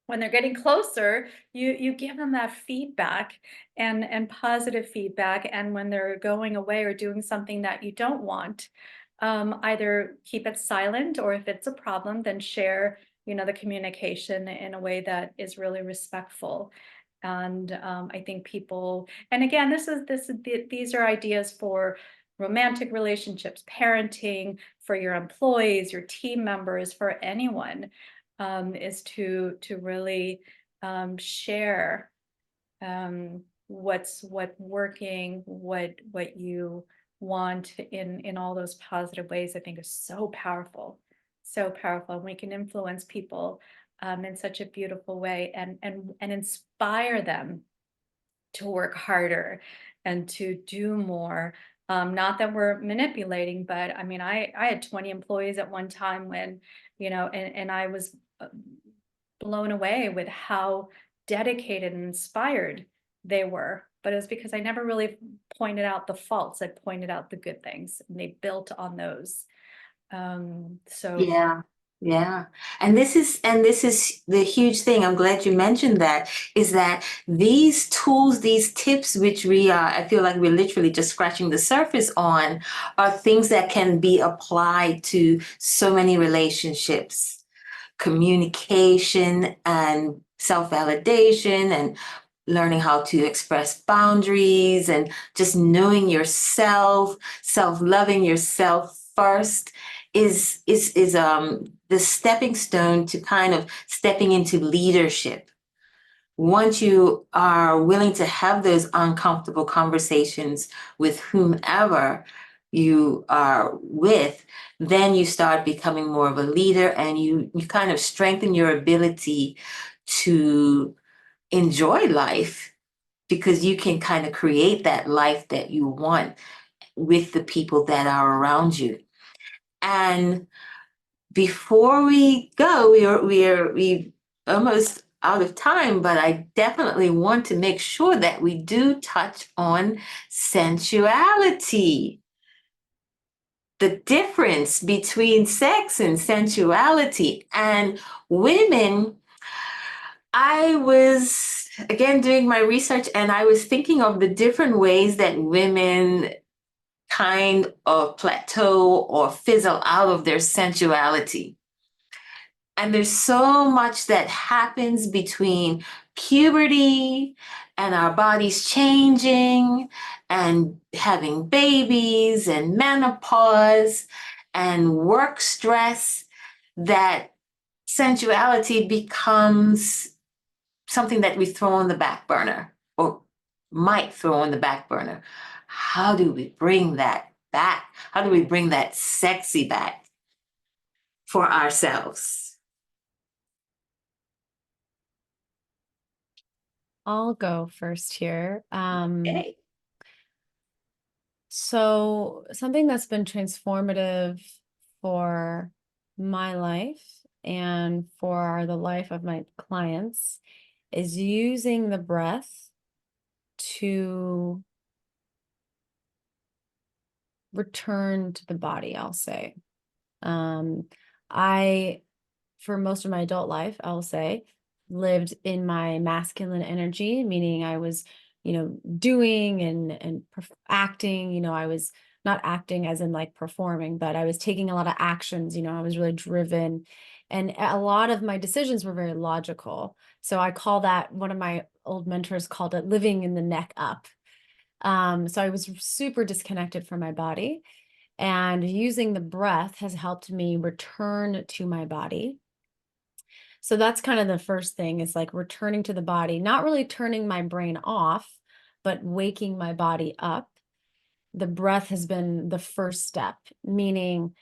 When they're getting closer, you give them that feedback, and positive feedback. And when they're going away or doing something that you don't want, either keep it silent, or if it's a problem, then share the communication in a way that is really respectful. And I think people, and again, these are ideas for romantic relationships, parenting, for your employees, your team members, for anyone, is to really share what's working, what you want in all those positive ways. I think is so powerful, and we can influence people in such a beautiful way, and inspire them to work harder and to do more. Not that we're manipulating, but I mean, I had 20 employees at one time, when, and I was blown away with how dedicated and inspired they were. But it was because I never really pointed out the faults. I pointed out the good things, and they built on those. So Yeah. And this is the huge thing. I'm glad you mentioned that, is that these tools, these tips, which I feel like we're literally just scratching the surface on, are things that can be applied to so many relationships, communication and self-validation, and learning how to express boundaries, and just knowing yourself, self-loving yourself first is the stepping stone to kind of stepping into leadership. Once you are willing to have those uncomfortable conversations with whomever you are with, then you start becoming more of a leader, and you kind of strengthen your ability to enjoy life, because you can kind of create that life that you want with the people that are around you. And before we go, we almost out of time, but I definitely want to make sure that we do touch on sensuality. The difference between sex and sensuality. And women, I was again doing my research, and I was thinking of the different ways that women kind of plateau or fizzle out of their sensuality. And there's so much that happens between puberty and our bodies changing and having babies and menopause and work stress that sensuality becomes something that we throw on the back burner or might throw on the back burner. How do we bring that back? How do we bring that sexy back for ourselves? I'll go first here. Okay. So something that's been transformative for my life and for the life of my clients is using the breath to return to the body, I'll say. I, for most of my adult life, I'll say, lived in my masculine energy, meaning I was, doing and acting, I was not acting as in like performing, but I was taking a lot of actions, I was really driven. And a lot of my decisions were very logical. So I call that, one of my old mentors called it living in the neck up. So I was super disconnected from my body, and using the breath has helped me return to my body. So that's kind of the first thing, is like returning to the body, not really turning my brain off, but waking my body up. The breath has been the first step, meaning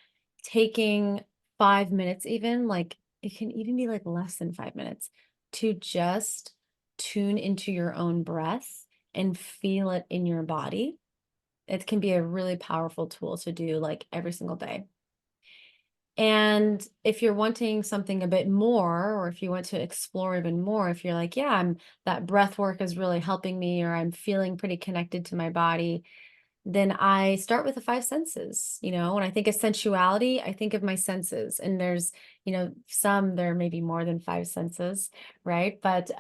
taking 5 minutes, even like it can even be like less than 5 minutes, to just tune into your own breath and feel it in your body. It can be a really powerful tool to do like every single day. And if you're wanting something a bit more, or if you want to explore even more, if you're like, yeah, that breath work is really helping me, or I'm feeling pretty connected to my body, then I start with the five senses. When I think of sensuality, I think of my senses. And there's, there may be more than five senses, right? But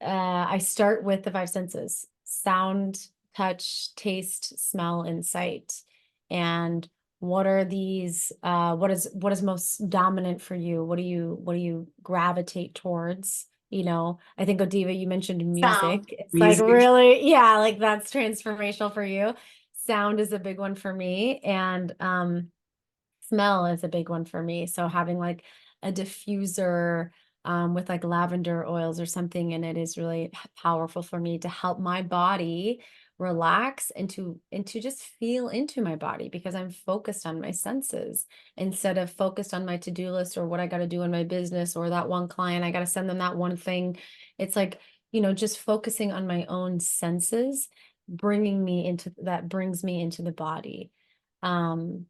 I start with the five senses: sound, touch, taste, smell, and sight. And what are these, what is most dominant for you? What do you gravitate towards? I think Odiva, you mentioned music. Sound. It's Music. like really, yeah, like that's transformational for you. Sound is a big one for me. And smell is a big one for me. So having like a diffuser with like lavender oils or something in it is really powerful for me to help my body relax and to just feel into my body, because I'm focused on my senses instead of focused on my to-do list or what I got to do in my business or that one client. I got to send them that one thing. It's like, just focusing on my own senses, brings me into the body. And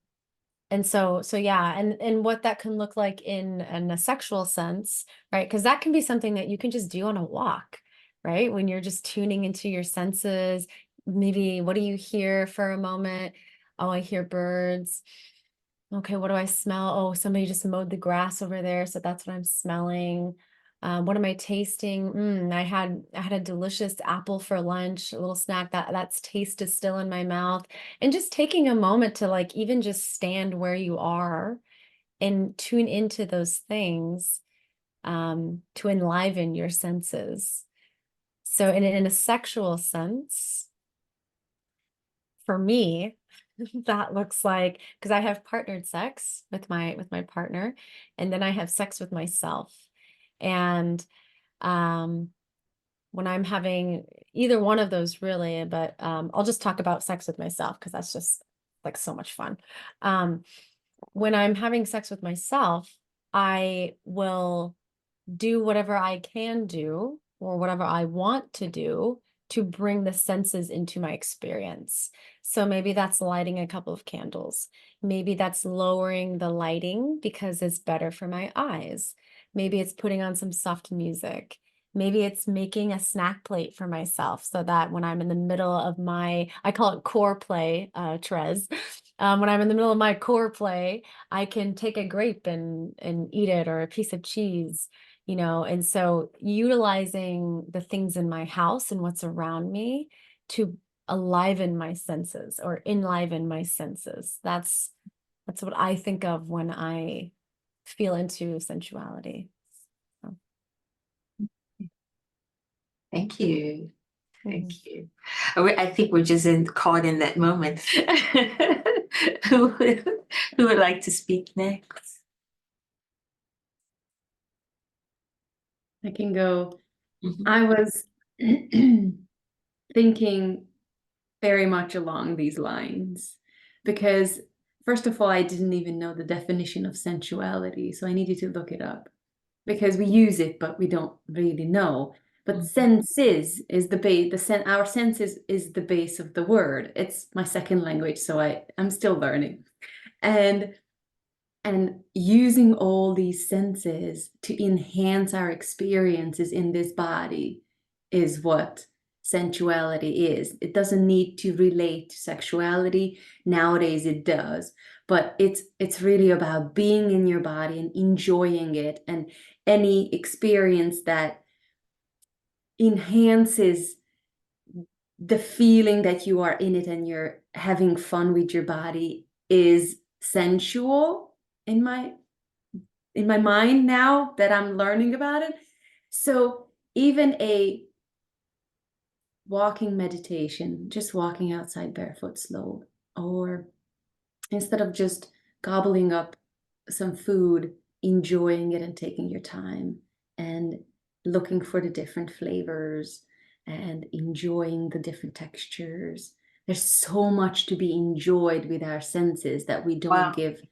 so yeah, and what that can look like in a sexual sense, right? Because that can be something that you can just do on a walk, right? When you're just tuning into your senses, maybe what do you hear for a moment? Oh, I hear birds. Okay, what do I smell? Oh, somebody just mowed the grass over there, so that's what I'm smelling. What am I tasting? I had a delicious apple for lunch, a little snack. That's taste is still in my mouth. And just taking a moment to like even just stand where you are and tune into those things, to enliven your senses. So in a sexual sense, for me, that looks like, because I have partnered sex with my partner, and then I have sex with myself. And when I'm having either one of those, really, but I'll just talk about sex with myself because that's just like so much fun. When I'm having sex with myself, I will do whatever I can do or whatever I want to do to bring the senses into my experience. So maybe that's lighting a couple of candles. Maybe that's lowering the lighting because it's better for my eyes. Maybe it's putting on some soft music. Maybe it's making a snack plate for myself so that when I'm in the middle of I call it core play, Trez. When I'm in the middle of my core play, I can take a grape and eat it, or a piece of cheese. And so utilizing the things in my house and what's around me to enliven my senses. That's what I think of when I feel into sensuality. So. Thank you. Thank you. I think we're just caught in that moment. who, who would like to speak next? I can go. Mhm. I was thinking very much along these lines because, first of all, I didn't even know the definition of sensuality, so I needed to look it up because we use it, but we don't really know. But senses is the base. Our senses is the base of the word. It's my second language, so I'm still learning, and using all these senses to enhance our experiences in this body is what sensuality is. It doesn't need to relate to sexuality. Nowadays it does, but it's really about being in your body and enjoying it, and any experience that enhances the feeling that you are in it and you're having fun with your body is sensual in my mind now that I'm learning about it. So even a walking meditation, just walking outside barefoot slow, or instead of just gobbling up some food, enjoying it and taking your time and looking for the different flavors and enjoying the different textures. There's so much to be enjoyed with our senses that we don't Wow. give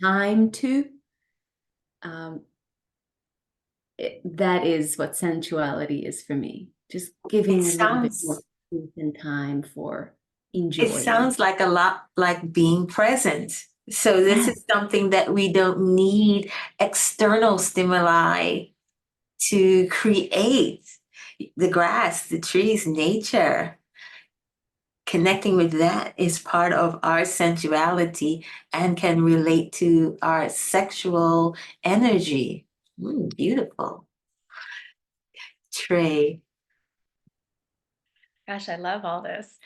time to. That is what sensuality is for me. Just giving a little bit more space and time for enjoying. It sounds like a lot like being present. So this is something that we don't need external stimuli to create. The grass, the trees, nature. Connecting with that is part of our sensuality and can relate to our sexual energy. Beautiful. Trey. Gosh, I love all this.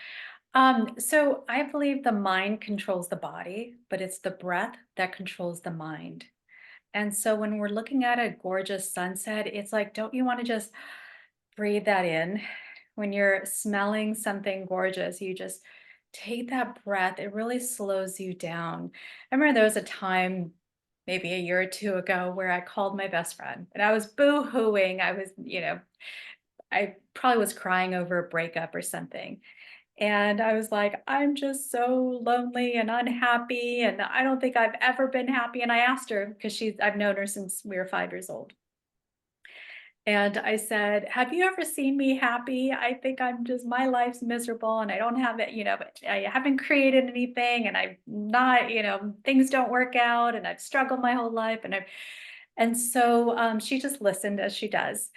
So I believe the mind controls the body, but it's the breath that controls the mind. And so when we're looking at a gorgeous sunset, it's like, don't you want to just breathe that in? When you're smelling something gorgeous, you just take that breath. It really slows you down. I remember there was a time, maybe a year or two ago, where I called my best friend and I was boo-hooing. I was, I probably was crying over a breakup or something. And I was like, I'm just so lonely and unhappy, and I don't think I've ever been happy. And I asked her, because I've known her since we were 5 years old. And I said, have you ever seen me happy? I think my life's miserable and I don't have it, I haven't created anything and I'm not, things don't work out and I've struggled my whole life. And so she just listened, as she does.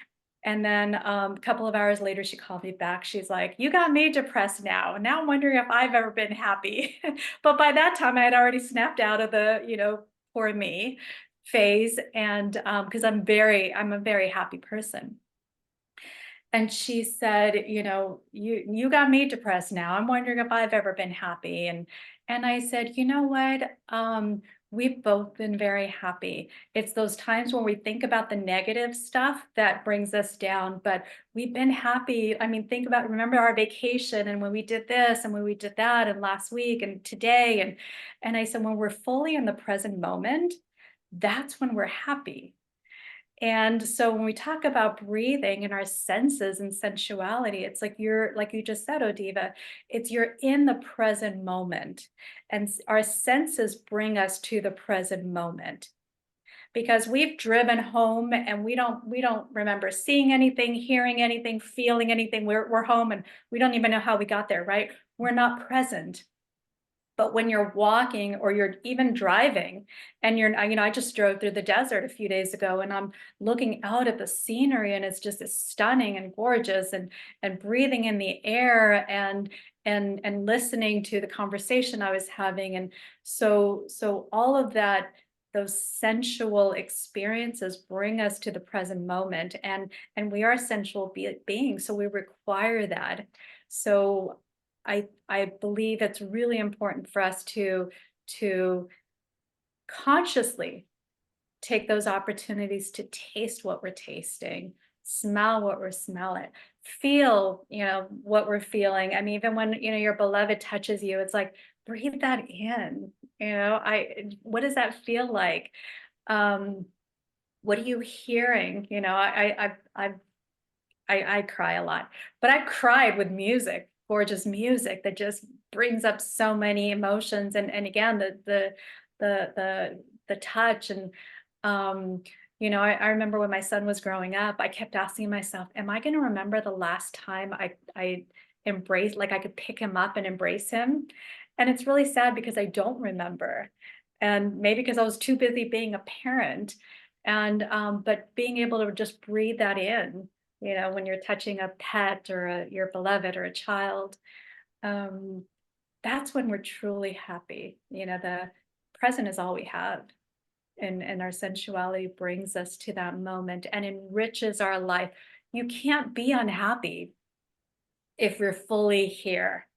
And then a couple of hours later, she called me back. She's like, you got me depressed now. Now I'm wondering if I've ever been happy. But by that time I had already snapped out of the, poor me phase. And because I'm a very happy person. And she said, you got me depressed now. I'm wondering if I've ever been happy. And I said, you know what? We've both been very happy. It's those times when we think about the negative stuff that brings us down, but we've been happy. I mean, remember our vacation and when we did this and when we did that and last week and today. And I said, when we're fully in the present moment, that's when we're happy. And so when we talk about breathing and our senses and sensuality, it's like like you just said, Odiva, you're in the present moment. And our senses bring us to the present moment. Because we've driven home and we don't remember seeing anything, hearing anything, feeling anything. We're home and we don't even know how we got there, right? We're not present. But when you're walking or you're even driving and I just drove through the desert a few days ago and I'm looking out at the scenery and it's just stunning and gorgeous and breathing in the air and listening to the conversation I was having. And so all of that, those sensual experiences bring us to the present moment and we are sensual beings. So we require that. So I believe it's really important for us to consciously take those opportunities to taste what we're tasting, smell what we're smelling, feel, what we're feeling. I mean, even when, your beloved touches you, it's like, breathe that in, what does that feel like? What are you hearing? I cry a lot, but I cried with music, gorgeous music that just brings up so many emotions. And again, the touch. And, I remember when my son was growing up, I kept asking myself, am I going to remember the last time I embraced, like I could pick him up and embrace him? And it's really sad because I don't remember. And maybe because I was too busy being a parent. And, but being able to just breathe that in, when you're touching a pet or your beloved or a child, that's when we're truly happy. The present is all we have. And our sensuality brings us to that moment and enriches our life. You can't be unhappy if you're fully here.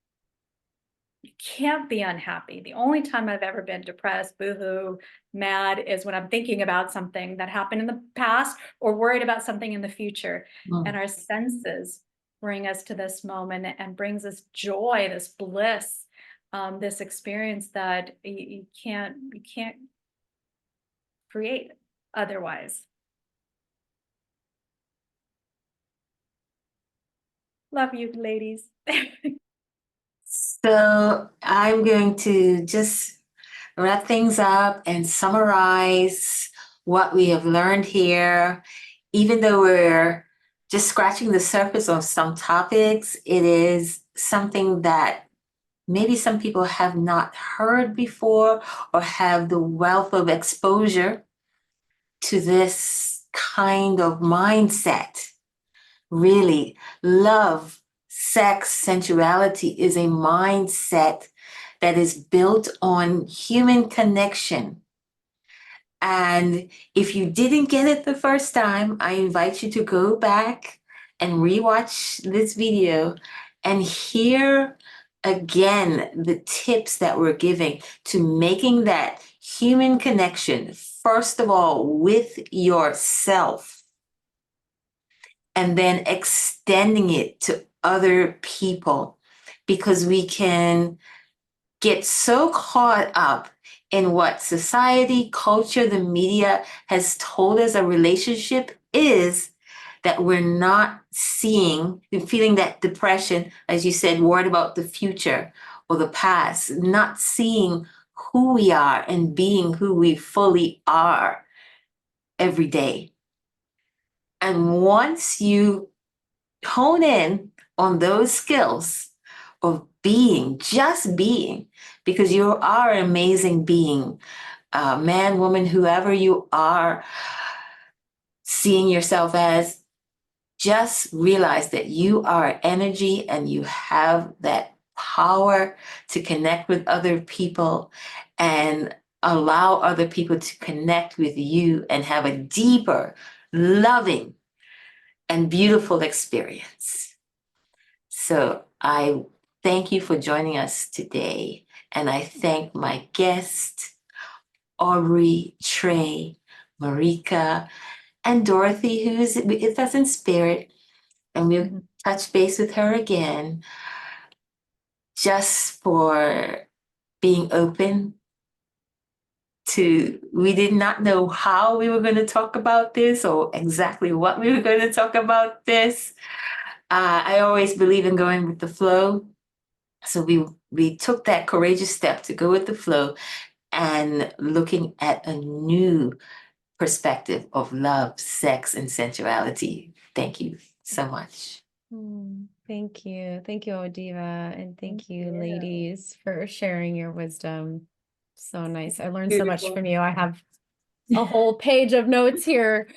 You can't be unhappy. The only time I've ever been depressed, boohoo, mad is when I'm thinking about something that happened in the past or worried about something in the future. And our senses bring us to this moment and brings us joy, this bliss, this experience that you can't create otherwise. Love you, ladies. So I'm going to just wrap things up and summarize what we have learned here. Even though we're just scratching the surface on some topics, it is something that maybe some people have not heard before or have the wealth of exposure to this kind of mindset. Really, love, sex, sensuality is a mindset that is built on human connection. And if you didn't get it the first time, I invite you to go back and rewatch this video and hear again the tips that we're giving to making that human connection, first of all, with yourself, and then extending it to other people, because we can get so caught up in what society, culture, the media has told us a relationship is, that we're not seeing and feeling that depression, as you said, worried about the future or the past, not seeing who we are and being who we fully are every day. And once you hone in on those skills of being, just being, because you are an amazing being, man, woman, whoever you are seeing yourself as, just realize that you are energy and you have that power to connect with other people and allow other people to connect with you and have a deeper, loving, and beautiful experience. So I thank you for joining us today. And I thank my guest, Aubrey, Trey, Marica, and Dorothy, who's with us in spirit. And we'll touch base with her again, just for being open to, we did not know how we were going to talk about this or exactly what we were going to talk about this. I always believe in going with the flow. So we took that courageous step to go with the flow and looking at a new perspective of love, sex, and sensuality. Thank you so much. Thank you. Thank you, Odiva. And thank you, ladies, for sharing your wisdom. So nice. I learned so much from you. I have a whole page of notes here.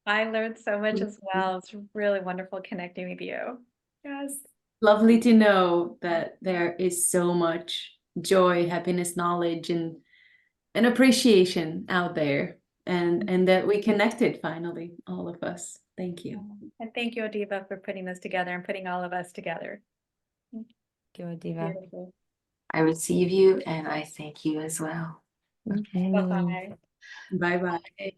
I learned so much as well. It's really wonderful connecting with you. Yes. Lovely to know that there is so much joy, happiness, knowledge, and appreciation out there, and that we connected finally, all of us. Thank you. And thank you, Odiva, for putting this together and putting all of us together. Thank you, Odiva. Beautiful. I receive you and I thank you as well. Okay. Bye-bye. Bye-bye. Okay.